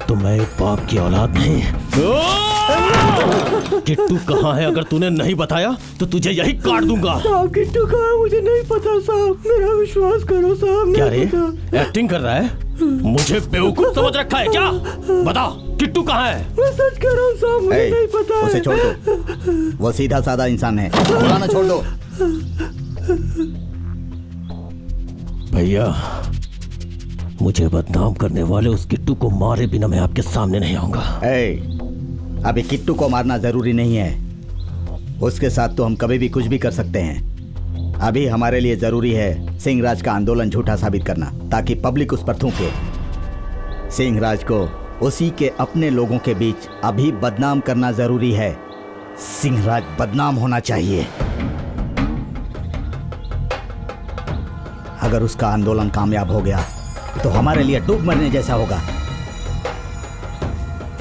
तो मैं एक बाप की औलाद नहीं। किट्टू कहाँ है? अगर तूने नहीं बताया तो तुझे यही काट दूंगा। साहब, किट्टू कहाँ है मुझे नहीं पता साहब, मेरा विश्वास करो साहब। क्या रे, एक्टिंग कर रहा है? मुझे बेवकूफ समझ रखा है क्या? बता, किट्टू कहाँ है? मैं सच कह रहा हूँ साहब, मुझे नहीं पता। उसे छोड़ दो, वो सीधा साधा इंसान है। बुलाना छोड़ दो। भैया, मुझे बदनाम करने वाले उस किट्टू को मारे बिना मैं आपके सामने नहीं आऊंगा। अभी किट्टू को मारना जरूरी नहीं है। उसके साथ तो हम कभी भी कुछ भी कर सकते हैं। अभी हमारे लिए जरूरी है सिंहराज का आंदोलन झूठा साबित करना, ताकि पब्लिक उस पर थूके। सिंहराज को उसी के अपने लोगों के बीच अभी बदनाम करना जरूरी है। सिंहराज बदनाम होना चाहिए। अगर उसका आंदोलन कामयाब हो गया तो हमारे लिए डूब मरने जैसा होगा।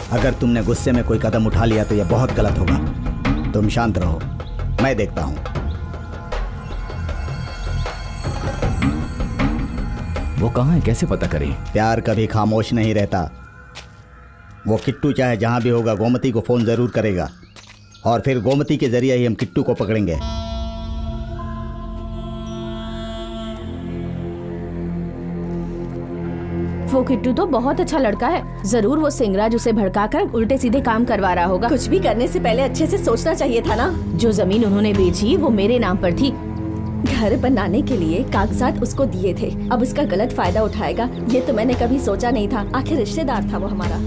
अगर तुमने गुस्से में कोई कदम उठा लिया तो यह बहुत गलत होगा। तुम शांत रहो, मैं देखता हूं। वो कहाँ है, कैसे पता करें? प्यार कभी खामोश नहीं रहता। वो किट्टू चाहे जहां भी होगा, गोमती को फोन जरूर करेगा, और फिर गोमती के जरिए ही हम किट्टू को पकड़ेंगे। वो किट्टू तो बहुत अच्छा लड़का है। जरूर वो सिंहराज उसे भड़काकर उल्टे सीधे काम करवा रहा होगा। कुछ भी करने से पहले अच्छे से सोचना चाहिए था ना। जो जमीन उन्होंने बेची वो मेरे नाम पर थी। घर बनाने के लिए कागजात उसको दिए थे, अब उसका गलत फायदा उठाएगा, ये तो मैंने कभी सोचा नहीं था। आखिर रिश्तेदार था वो हमारा,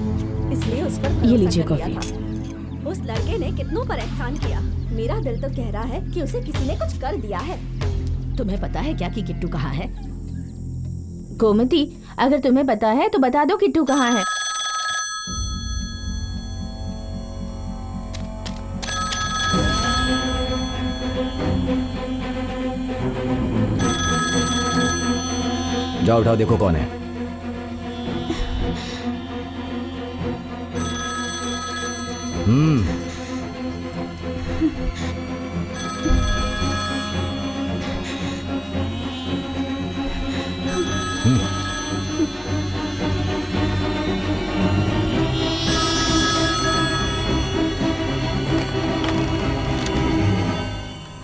इसलिए उस पर ये लीजिए भरोसा कर कॉफी। लिया था। उस लड़के ने कितनों पर एहसान किया। मेरा दिल तो कह रहा है कि उसे किसी ने कुछ कर दिया है। तुम्हें पता है क्या कि किट्टू कहाँ है? गोमती, अगर तुम्हें पता है तो बता दो किट्टू कहाँ है। जाओ उठाओ, देखो कौन है।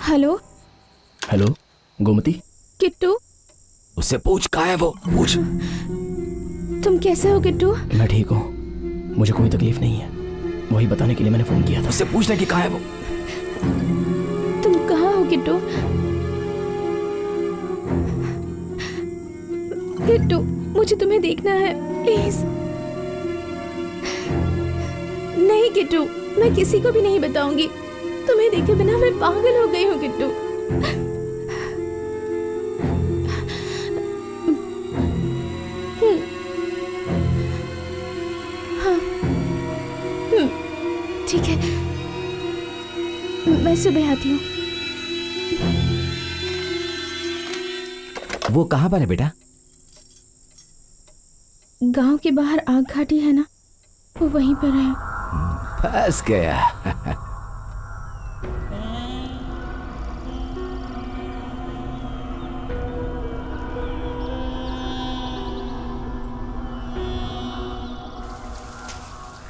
Hello hello Gomti. किट्टू, उससे पूछ कहाँ है वो, पूछ। तुम कैसे हो किट्टू? मैं ठीक हूँ, मुझे कोई तकलीफ नहीं है। वही बताने के लिए मैंने फोन किया था। उससे पूछने की कहाँ है वो। तुम कहाँ हो किट्टू? किट्टू, मुझे तुम्हें देखना है, प्लीज। नहीं किट्टू, मैं किसी को भी नहीं बताऊंगी। तुम्हें देखे बिना मैं पागल हो गई हूँ किट्टू। ठीक है, मैं सुबह आती हूँ। वो कहाँ पर है बेटा? गांव के बाहर आग घाटी है ना, वो वहीं पर है। फंस गया।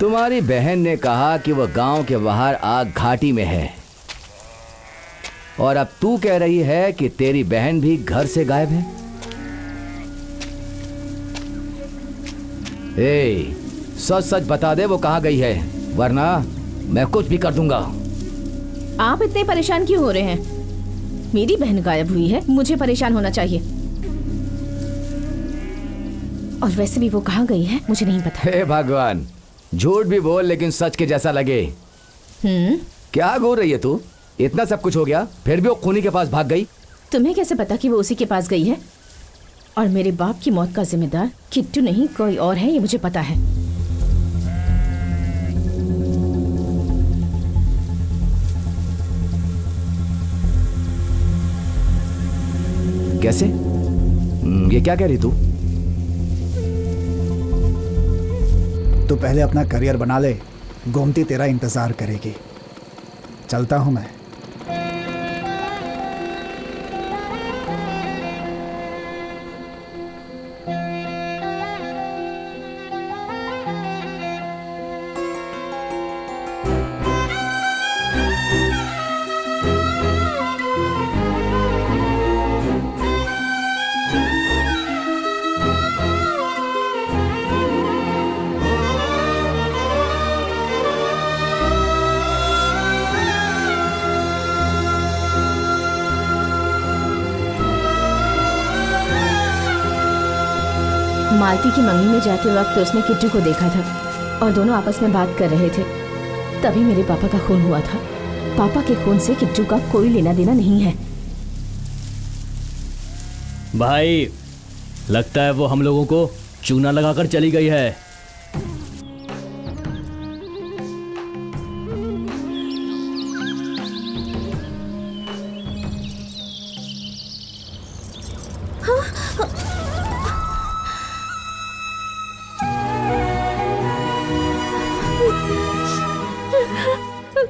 तुम्हारी बहन ने कहा कि वह गांव के बाहर आग घाटी में है, और अब तू कह रही है कि तेरी बहन भी घर से गायब है। ए, सच सच बता दे वो कहाँ गई है, वरना मैं कुछ भी कर दूंगा। आप इतने परेशान क्यों हो रहे हैं? मेरी बहन गायब हुई है, मुझे परेशान होना चाहिए। और वैसे भी वो कहाँ गई है मुझे नहीं पता। हे भगवान, झूठ भी बोल लेकिन सच के जैसा लगे। क्या बोल रही है तू? इतना सब कुछ हो गया फिर भी वो खूनी के पास भाग गई। तुम्हें कैसे पता कि वो उसी के पास गई है? और मेरे बाप की मौत का जिम्मेदार किट्टू नहीं कोई और है, ये मुझे पता है। कैसे? ये क्या कह रही तू? तू पहले अपना करियर बना ले, गोमती तेरा इंतजार करेगी। चलता हूं मैं। मालती की मंगनी में जाते वक्त उसने किट्टू को देखा था और दोनों आपस में बात कर रहे थे। तभी मेरे पापा का खून हुआ था। पापा के खून से किट्टू का कोई लेना देना नहीं है। भाई, लगता है वो हम लोगों को चूना लगाकर चली गई है।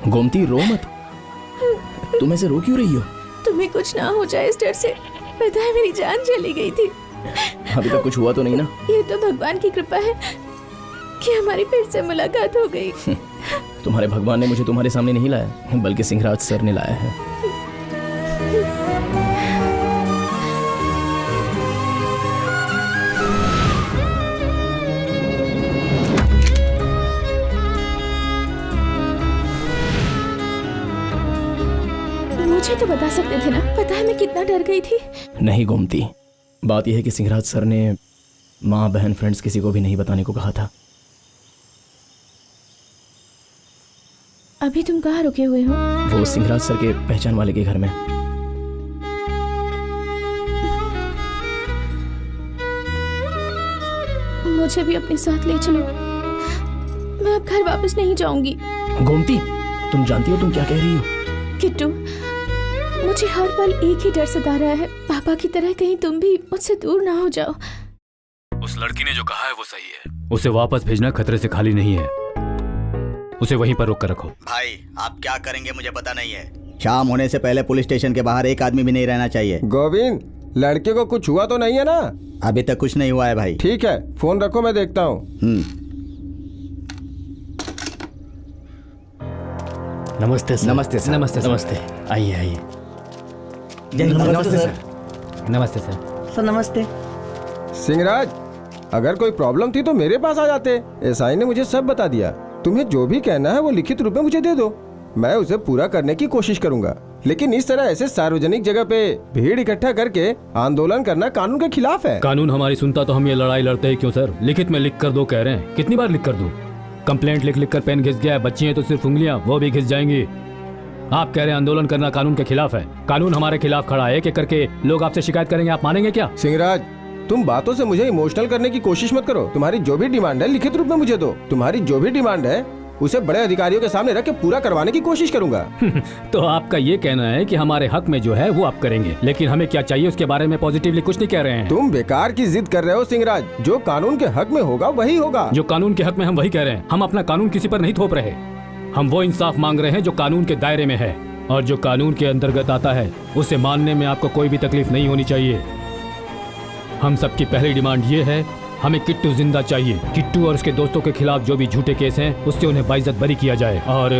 गोमती, रो मत। तुम ऐसे रो क्यों रही हो? तुम्हें कुछ ना हो जाए इस डर से। पता है मेरी जान चली गई थी। अभी तक कुछ हुआ तो नहीं ना? ये तो भगवान की कृपा है कि हमारी फिर से मुलाकात हो गई। तुम्हारे भगवान ने मुझे तुम्हारे सामने नहीं लाया, बल्कि सिंहराज सर ने लाया है। मुझे तो बता सकते थे ना। पता है मैं कितना डर गई थी। नहीं गोमती, बात यह है कि सिंहराज सर ने माँ, बहन, फ्रेंड्स किसी को भी नहीं बताने को कहा था। अभी तुम कहाँ रुके हुए हो? वो सिंहराज सर के पहचान वाले के घर में। मुझे भी अपने साथ ले चलो। मैं अब घर वापस नहीं जाऊंगी। गोमती, तुम जानती हो तुम क्या कह रही हो? किट्टू, मुझे हर पल एक ही डर सता रहा है। पापा की तरह कहीं तुम भी मुझसे दूर ना हो जाओ। उस लड़की ने जो कहा है वो सही है। उसे वापस भेजना खतरे से खाली नहीं है। उसे वहीं पर रोक कर रखो। भाई, आप क्या करेंगे मुझे पता नहीं है। शाम होने से पहले पुलिस स्टेशन के बाहर एक आदमी भी नहीं रहना चाहिए। गोविंद, लड़के को कुछ हुआ तो नहीं है ना? अभी तक कुछ नहीं हुआ है भाई। ठीक है, फोन रखो, मैं देखता हूँ। नमस्ते सर। नमस्ते सर। नमस्ते सर। नमस्ते। आइए आइए। नमस्ते सर। नमस्ते सर। सर नमस्ते। सिंहराज, अगर कोई प्रॉब्लम थी तो मेरे पास आ जाते। एसआई ने मुझे सब बता दिया। तुम्हें जो भी कहना है वो लिखित रूप में मुझे दे दो, मैं उसे पूरा करने की कोशिश करूंगा। लेकिन इस तरह ऐसे सार्वजनिक जगह पे भीड़ इकट्ठा करके आंदोलन करना कानून के खिलाफ है। कानून हमारी सुनता तो हम ये लड़ाई लड़ते ही क्यों सर? लिखित में लिख कर दो कह रहे हैं। कितनी बार लिख कर दूं? कंप्लेंट लिख लिख कर पेन घिस गया है। बच्ची है तो सिर्फ उंगलियां, वो भी घिस जाएंगी। आप कह रहे हैं आंदोलन करना कानून के खिलाफ है। कानून हमारे खिलाफ खड़ा है कि करके लोग आपसे शिकायत करेंगे, आप मानेंगे क्या? सिंहराज, तुम बातों से मुझे इमोशनल करने की कोशिश मत करो। तुम्हारी जो भी डिमांड है लिखित रूप में मुझे दो। तुम्हारी जो भी डिमांड है उसे बड़े अधिकारियों के सामने रख के पूरा करवाने की कोशिश करूंगा। तो आपका ये कहना है कि हमारे हक में जो है वो आप करेंगे, लेकिन हमें क्या चाहिए उसके बारे में पॉजिटिवली कुछ नहीं कह रहे हैं। तुम बेकार की जिद कर रहे हो सिंहराज। जो कानून के हक में होगा वही होगा। जो कानून के हक में हम वही कह रहे हैं। हम अपना कानून किसी पर नहीं थोप रहे। हम वो इंसाफ मांग रहे हैं जो कानून के दायरे में है, और जो कानून के अंतर्गत आता है उसे मानने में आपको कोई भी तकलीफ नहीं होनी चाहिए। हम सबकी पहली डिमांड ये है हमें किट्टू जिंदा चाहिए। किट्टू और उसके दोस्तों के खिलाफ जो भी झूठे केस हैं उससे उन्हें बाइज्जत बरी किया जाए। और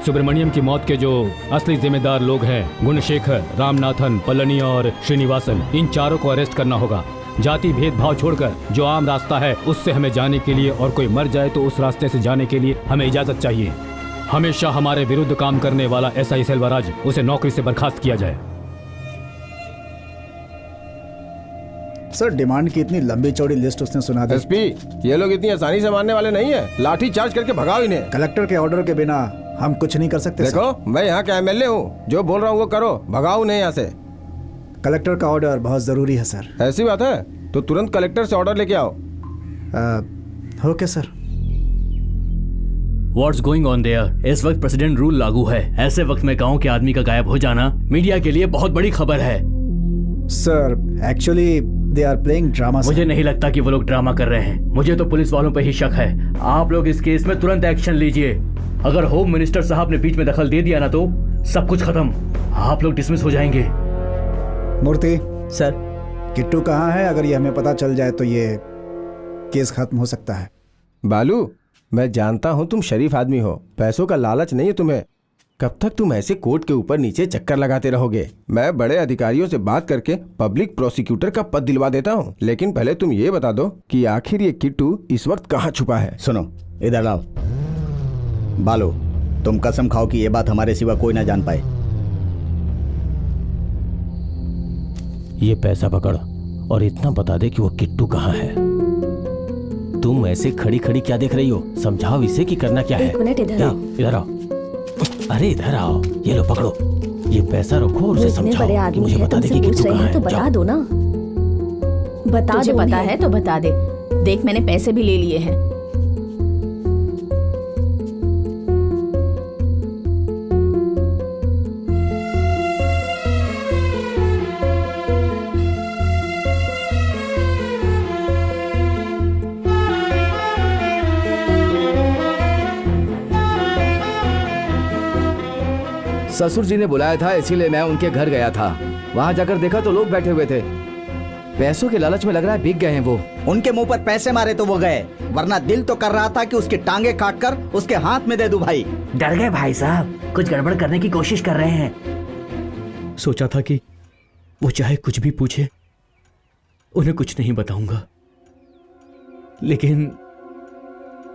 सुब्रमण्यम की मौत के जो असली जिम्मेदार लोग हैं, गुणशेखर, रामनाथन, पलनी और श्रीनिवासन, इन चारों को अरेस्ट करना होगा। जाति भेदभाव छोड़कर जो आम रास्ता है उससे हमें जाने के लिए, और कोई मर जाए तो उस रास्ते से जाने के लिए हमें इजाजत चाहिए। हमेशा हमारे विरुद्ध काम करने वाला SI सेल्वराज, उसे नौकरी से बर्खास्त किया जाए। सर, डिमांड की इतनी लंबी चौड़ी लिस्ट उसने सुना दी। एसपी, ये लोग इतनी आसानी से मानने वाले नहीं है। लाठी चार्ज करके भगाओ इन्हें। कलेक्टर के ऑर्डर के बिना हम कुछ नहीं कर सकते। देखो, मैं यहाँ का MLA हूँ, जो बोल रहा हूँ वो करो, भगाओ उन्हें यहाँ से। कलेक्टर का ऑर्डर बहुत जरूरी है सर। ऐसी बात है तो तुरंत कलेक्टर से ऑर्डर लेके आओ। Okay sir. What's going on there? इस वक्त प्रेसिडेंट रूल लागू है। ऐसे वक्त में गांव के आदमी का गायब हो जाना मीडिया के लिए बहुत बड़ी खबर है। Sir, actually they are playing drama. मुझे नहीं लगता कि वो लोग ड्रामा कर रहे हैं। मुझे तो पुलिस वालों पे ही शक है। आप लोग इस केस में तुरंत एक्शन लीजिए। अगर होम मिनिस्टर साहब ने बीच में दखल दे दिया ना तो सब कुछ खत्म। आप लोग डिसमिस हो जाएंगे। मूर्ति सर, किट्टू कहाँ है? अगर ये हमें पता चल जाए तो ये केस खत्म हो सकता है। बालू, मैं जानता हूँ तुम शरीफ आदमी हो, पैसों का लालच नहीं है तुम्हें। कब तक तुम ऐसे कोर्ट के ऊपर नीचे चक्कर लगाते रहोगे? मैं बड़े अधिकारियों से बात करके पब्लिक प्रोसिक्यूटर का पद दिलवा देता हूँ, लेकिन पहले तुम ये बता दो कि आखिर ये किट्टू इस वक्त कहाँ छुपा है। सुनो, इधर लाओ। बालू, तुम कसम खाओ कि ये बात हमारे सिवा कोई ना जान पाए। ये पैसा पकड़ और इतना बता दे कि वो किट्टू कहाँ है। तुम ऐसे खड़ी खड़ी क्या देख रही हो? समझाओ इसे कि करना क्या है। एक मिनट, इधर आओ। इधर आओ। अरे इधर आओ, ये लो पकड़ो। ये पैसा रखो और उसे समझाओ बड़े कि आदमी मुझे है, बता दे तुमसे कि पूछ किट्टू रहे कहाँ हैं तो है। बता जाओ। दो ना। बता तुझे दो पता उन्हें। है तो बता दे। देख, मैंने पैसे भी ले लिए हैं। ससुर जी ने बुलाया था, इसीलिए मैं उनके घर गया था। वहां जाकर देखा तो लोग बैठे हुए थे। पैसों के लालच में लग रहा है बिक गए हैं वो। उनके मुंह पर पैसे मारे तो वो गए, वरना दिल तो कर रहा था कि उसकी टांगे काटकर उसके हाथ में दे दूं। भाई डर गए भाई साहब, कुछ गड़बड़ करने की कोशिश कर रहे हैं। सोचा था कि वो चाहे कुछ भी पूछे उन्हें कुछ नहीं बताऊंगा, लेकिन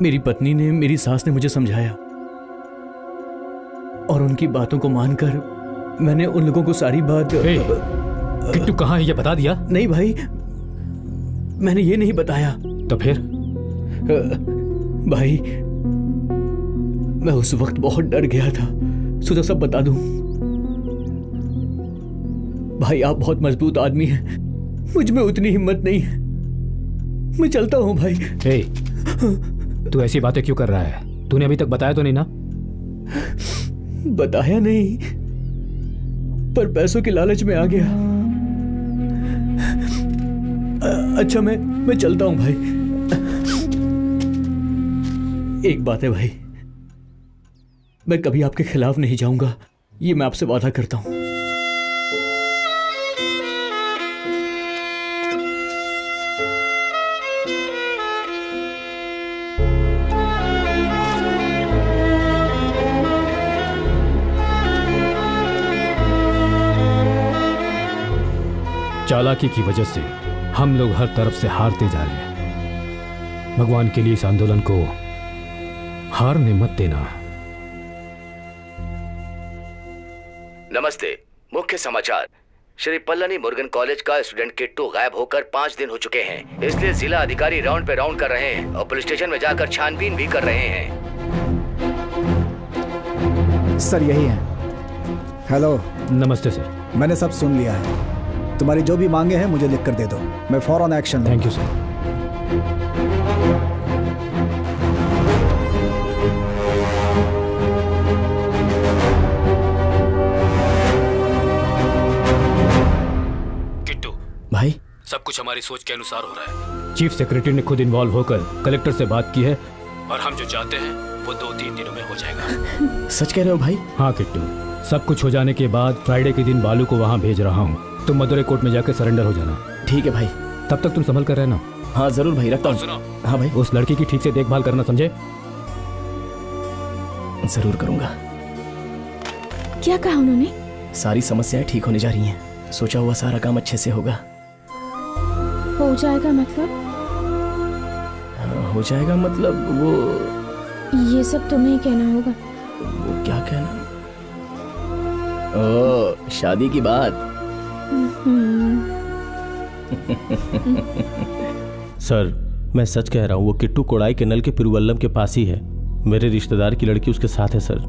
मेरी पत्नी ने, मेरी सास ने मुझे समझाया और उनकी बातों को मानकर मैंने उन लोगों को सारी बात। किट्टू कहाँ है ये बता दिया? नहीं भाई, मैंने ये नहीं बताया। तो फिर? भाई, मैं उस वक्त बहुत डर गया था, सोचा सब बता दूं। भाई, आप बहुत मजबूत आदमी हैं, मुझ में उतनी हिम्मत नहीं है। मैं चलता हूं भाई। तू ऐसी बातें क्यों कर रहा है? तूने अभी तक बताया तो नहीं ना? बताया नहीं, पर पैसों के लालच में आ गया। अच्छा, मैं चलता हूं भाई। एक बात है भाई, मैं कभी आपके खिलाफ नहीं जाऊंगा, ये मैं आपसे वादा करता हूं। चालाकी की वजह से हम लोग हर तरफ से हारते जा रहे हैं। भगवान के लिए इस आंदोलन को हारने मत देना। नमस्ते। मुख्य समाचार। श्री पल्लनी मुर्गन कॉलेज का स्टूडेंट किट्टू गायब होकर 5 दिन हो चुके हैं, इसलिए जिला अधिकारी राउंड पे राउंड कर रहे हैं और पुलिस स्टेशन में जाकर छानबीन भी कर रहे हैं। सर, यही है। हेलो। नमस्ते सर। मैंने सब सुन लिया है। तुम्हारी जो भी मांगे हैं मुझे लिख कर दे दो, मैं फौरन action. Thank you sir. Kittu भाई, सब कुछ हमारी सोच के अनुसार हो रहा है। चीफ सेक्रेटरी ने खुद इन्वॉल्व होकर कलेक्टर से बात की है और हम जो चाहते हैं वो 2-3 दिनों में हो जाएगा। सच कह रहे हो भाई? हाँ किट्टू, सब कुछ हो जाने के बाद फ्राइडे के दिन बालू को वहाँ भेज रहा हूँ। तुम मदुरई कोर्ट में जाकर सरेंडर हो जाना। ठीक है भाई। तब तक तुम संभल कर रहना। हाँ जरूर भाई, रखता हूँ। हाँ भाई, उस लड़की की ठीक से देखभाल करना, समझे? जरूर करूंगा। क्या कहा उन्होंने? सारी समस्याएं ठीक होने जा रही हैं। सोचा हुआ सारा काम अच्छे से होगा। हो जाएगा मतलब? हो जाएगा मतलब वो ये सब तुम्हें ही कहना होगा। वो क्या कहना? ओ, शादी की बात। सर, मैं सच कह रहा हूँ, वो किट्टू कोड़ाई के नल के पिरुवल्लम के पास ही है। मेरे रिश्तेदार की लड़की उसके साथ है सर।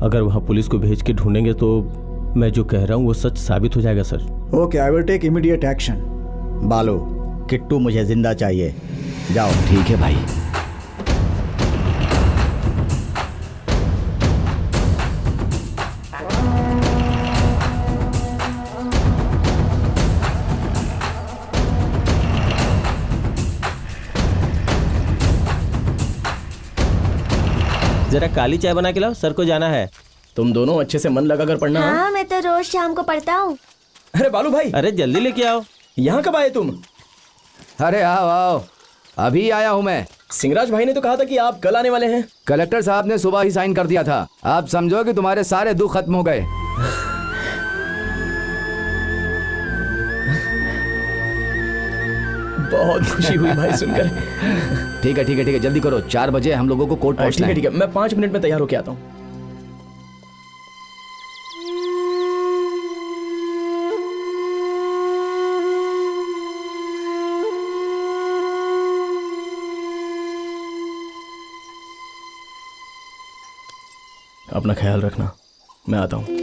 अगर वहाँ पुलिस को भेज के ढूंढेंगे तो मैं जो कह रहा हूँ वो सच साबित हो जाएगा sir. Okay, I will take immediate action. Balu, Kittu मुझे जिंदा चाहिए। जाओ। ठीक है भाई। जरा काली चाय बना के लाओ, सर को जाना है। तुम दोनों अच्छे से मन लगा कर पढ़ना। हाँ, मैं तो रोज शाम को पढ़ता हूँ। अरे बालू भाई, अरे जल्दी लेके आओ। यहाँ कब आए तुम? अरे आओ आओ, अभी आया हूँ मैं। सिंगराज भाई ने तो कहा था कि आप कल आने वाले हैं। कलेक्टर साहब ने सुबह ही साइन कर दिया था। आप समझो कि तुम्हारे सारे दुख खत्म हो गए। बहुत खुशी हुई भाई सुनकर। ठीक है ठीक है ठीक है, जल्दी करो, 4 बजे हम लोगों को कोर्ट पहुंचना है। ठीक है, मैं 5 मिनट में तैयार होके आता हूँ। अपना ख्याल रखना, मैं आता हूँ।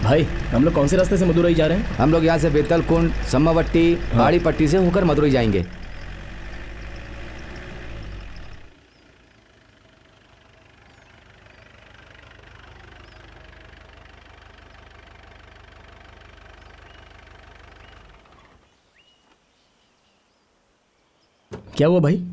भाई, हम लोग कौन से रास्ते से मदुरई जा रहे हैं? हम लोग यहाँ से बेतल कुंड, सम्मावट्टी, पहाड़ी पट्टी से होकर मदुरई जाएंगे। क्या हुआ भाई?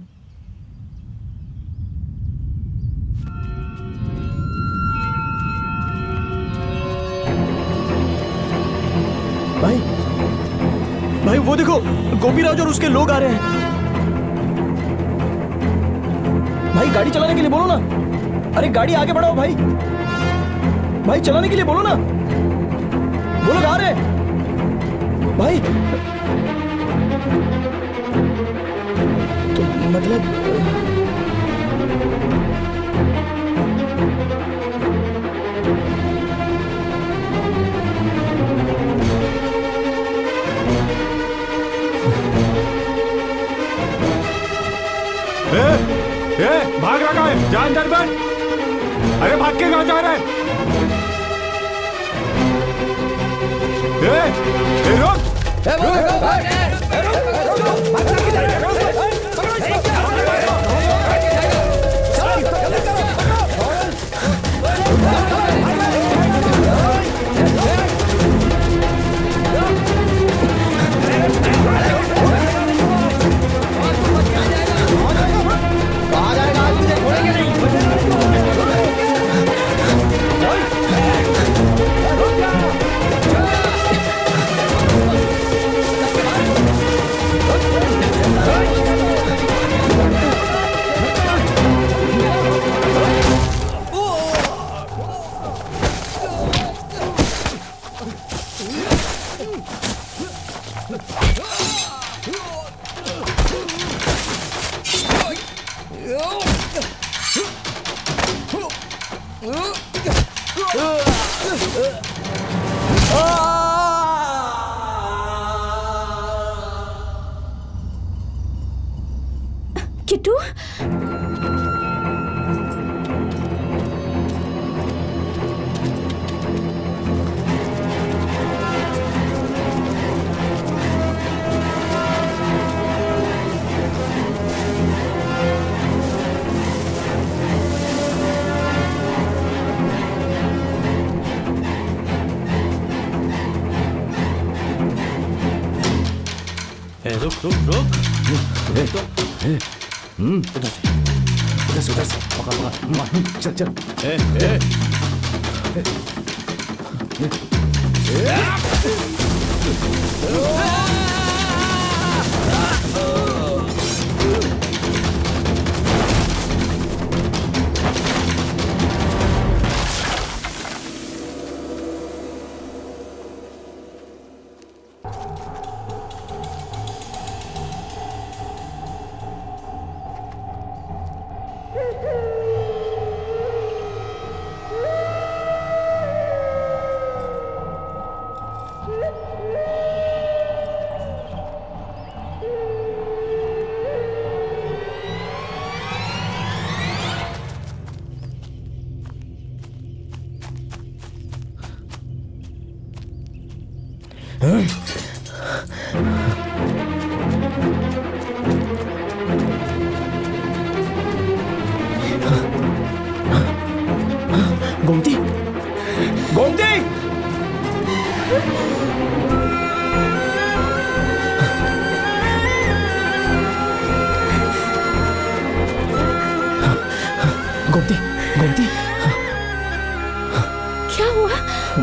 भाई भाई वो देखो, गोपीराज और उसके लोग आ रहे हैं। भाई गाड़ी चलाने के लिए बोलो ना। अरे गाड़ी आगे बढ़ाओ भाई। भाई चलाने के लिए बोलो ना। वो लोग आ रहे हैं भाई। तो मतलब भाग रहा है, जान दर बैठ। अरे भाग के कहाँ जा रहा है? किट्टू, रुक रुक रुक। उधर से पकड़ चल चल। गोमती, गोमती! गोमती, गोमती! क्या हुआ?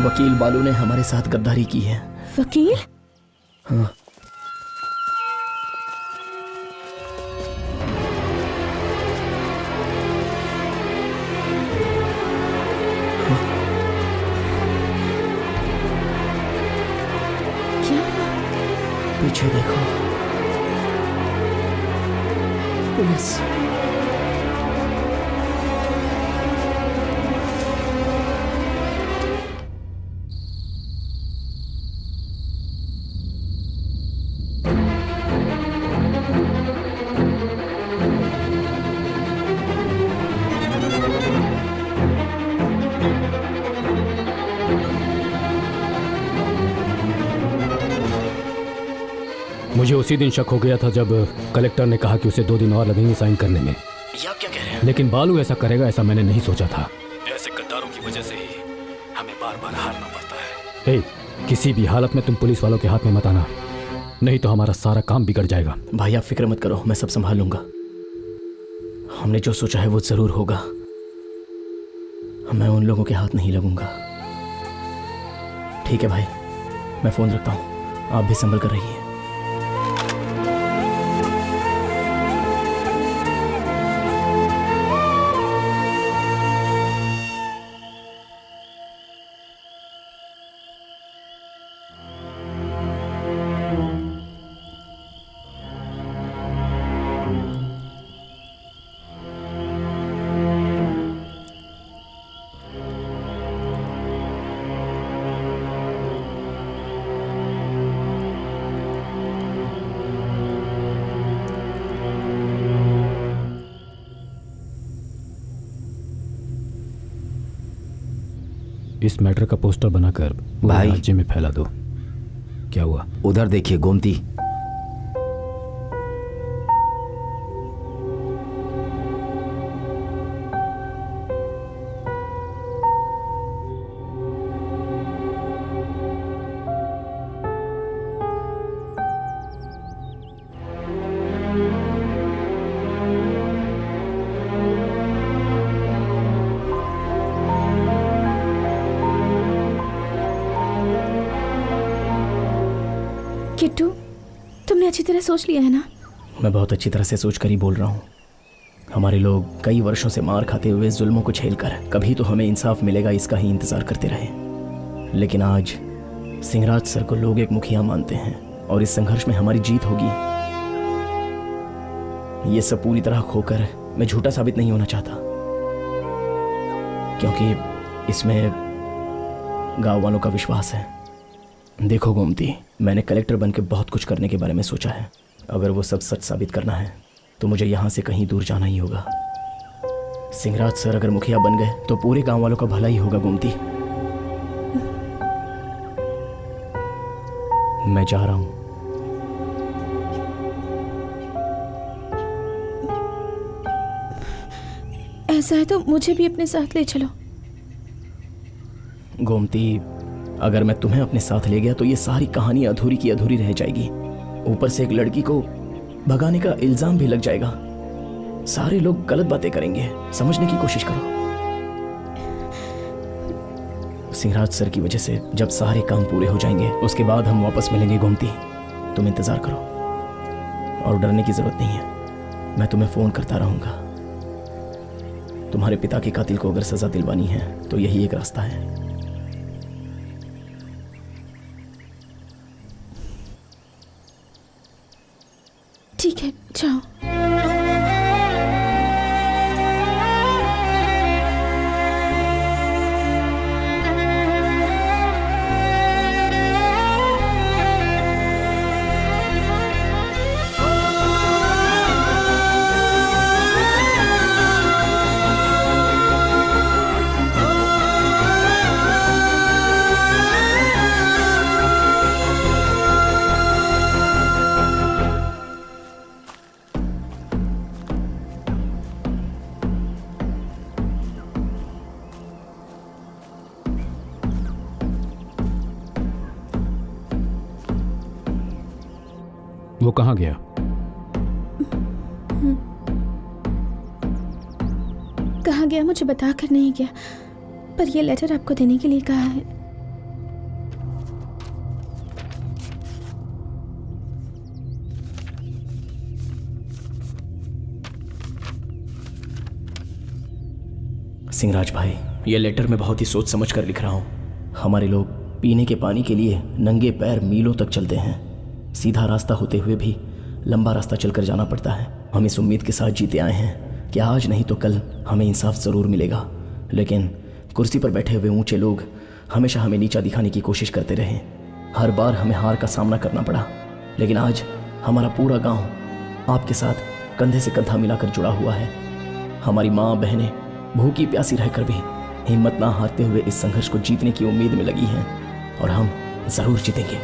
वकील बालू ने हमारे साथ गद्दारी की है। वकील? हाँ। पीछे देखो, पुलिस। मुझे उसी दिन शक हो गया था जब कलेक्टर ने कहा कि उसे 2 दिन और लगेंगे साइन करने में। ये आप क्या कह रहे हैं? लेकिन बालू ऐसा करेगा ऐसा मैंने नहीं सोचा था। ऐसे गद्दारों की वजह से ही हमें बार बार हारना पड़ता है। किसी भी हालत में तुम पुलिस वालों के हाथ में मत आना, नहीं तो हमारा सारा काम बिगड़ जाएगा। भाई आप फिक्र मत करो, मैं सब संभाल लूंगा। हमने जो सोचा है वो जरूर होगा। मैं उन लोगों के हाथ नहीं लगूंगा। ठीक है भाई, मैं फोन रखता हूँ, आप भी संभल कर रहिए। इस मैटर का पोस्टर बनाकर भाई राज्य में फैला दो। क्या हुआ? उधर देखिए गोमती। किट्टू, तुमने अच्छी तरह सोच लिया है ना? मैं बहुत अच्छी तरह से सोच कर ही बोल रहा हूँ। हमारे लोग कई वर्षों से मार खाते हुए जुल्मों को झेलकर कभी तो हमें इंसाफ मिलेगा इसका ही इंतजार करते रहे। लेकिन आज सिंहराज सर को लोग एक मुखिया मानते हैं और इस संघर्ष में हमारी जीत होगी। ये सब पूरी तरह खोकर मैं झूठा साबित नहीं होना चाहता। क्योंकि इसमें गांव वालों का विश्वास है। देखो गोमती, मैंने कलेक्टर बनकर बहुत कुछ करने के बारे में सोचा है। अगर वो सब सच साबित करना है तो मुझे यहाँ से कहीं दूर जाना ही होगा। सिंहराज सर अगर मुखिया बन गए तो पूरे गांव वालों का भला ही होगा गोमती। मैं जा रहा हूं। ऐसा है तो मुझे भी अपने साथ ले चलो। गोमती, अगर मैं तुम्हें अपने साथ ले गया तो ये सारी कहानी अधूरी की अधूरी रह जाएगी। ऊपर से एक लड़की को भगाने का इल्जाम भी लग जाएगा। सारे लोग गलत बातें करेंगे। समझने की कोशिश करो। सिंहराज सर की वजह से जब सारे काम पूरे हो जाएंगे उसके बाद हम वापस मिलेंगे। गोमती, तुम इंतजार करो और डरने की जरूरत नहीं है। मैं तुम्हें फोन करता रहूंगा। तुम्हारे पिता के कातिल को अगर सजा दिलवानी है तो यही एक रास्ता है। ठीक है, जाओ। वो कहाँ गया? कहाँ गया मुझे बता कर नहीं गया, पर ये लेटर आपको देने के लिए कहा है। सिंहराज भाई, ये लेटर मैं बहुत ही सोच समझ कर लिख रहा हूँ। हमारे लोग पीने के पानी के लिए नंगे पैर मीलों तक चलते हैं। सीधा रास्ता होते हुए भी लंबा रास्ता चलकर जाना पड़ता है। हम इस उम्मीद के साथ जीते आए हैं कि आज नहीं तो कल हमें इंसाफ ज़रूर मिलेगा। लेकिन कुर्सी पर बैठे हुए ऊंचे लोग हमेशा हमें नीचा दिखाने की कोशिश करते रहे। हर बार हमें हार का सामना करना पड़ा। लेकिन आज हमारा पूरा गांव आपके साथ कंधे से कंधा मिलाकर जुड़ा हुआ है। हमारी माँ बहनें भूखी प्यासी रहकर भी हिम्मत ना हारते हुए इस संघर्ष को जीतने की उम्मीद में लगी हैं और हम ज़रूर जीतेंगे।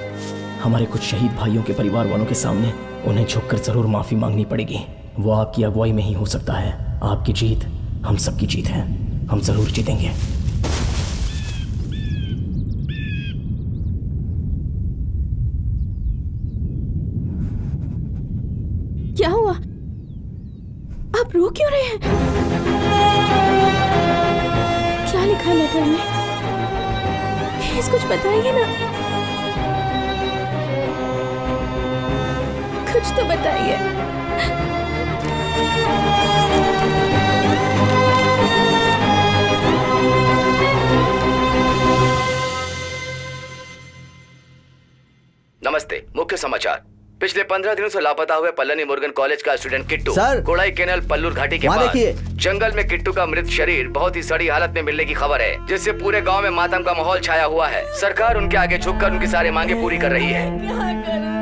हमारे कुछ शहीद भाइयों के परिवार वालों के सामने उन्हें झुककर ज़रूर माफ़ी मांगनी पड़ेगी। वो आपकी अगुवाई में ही हो सकता है। आपकी जीत हम सबकी जीत है। हम ज़रूर जीतेंगे। क्या हुआ? आप रो क्यों रहे हैं? क्या लिखा है लेटर में? प्लीज कुछ बताइए ना, कुछ तो बताइए। नमस्ते। मुख्य समाचार। पिछले 15 दिनों से लापता हुए पल्लनी मुरुगन कॉलेज का स्टूडेंट किट्टू सर, कोड़ाई कैनाल पल्लूर घाटी के पास जंगल में किट्टू का मृत शरीर बहुत ही सड़ी हालत में मिलने की खबर है, जिससे पूरे गांव में मातम का माहौल छाया हुआ है। सरकार उनके आगे झुककर उनकी सारी मांगे पूरी कर रही है।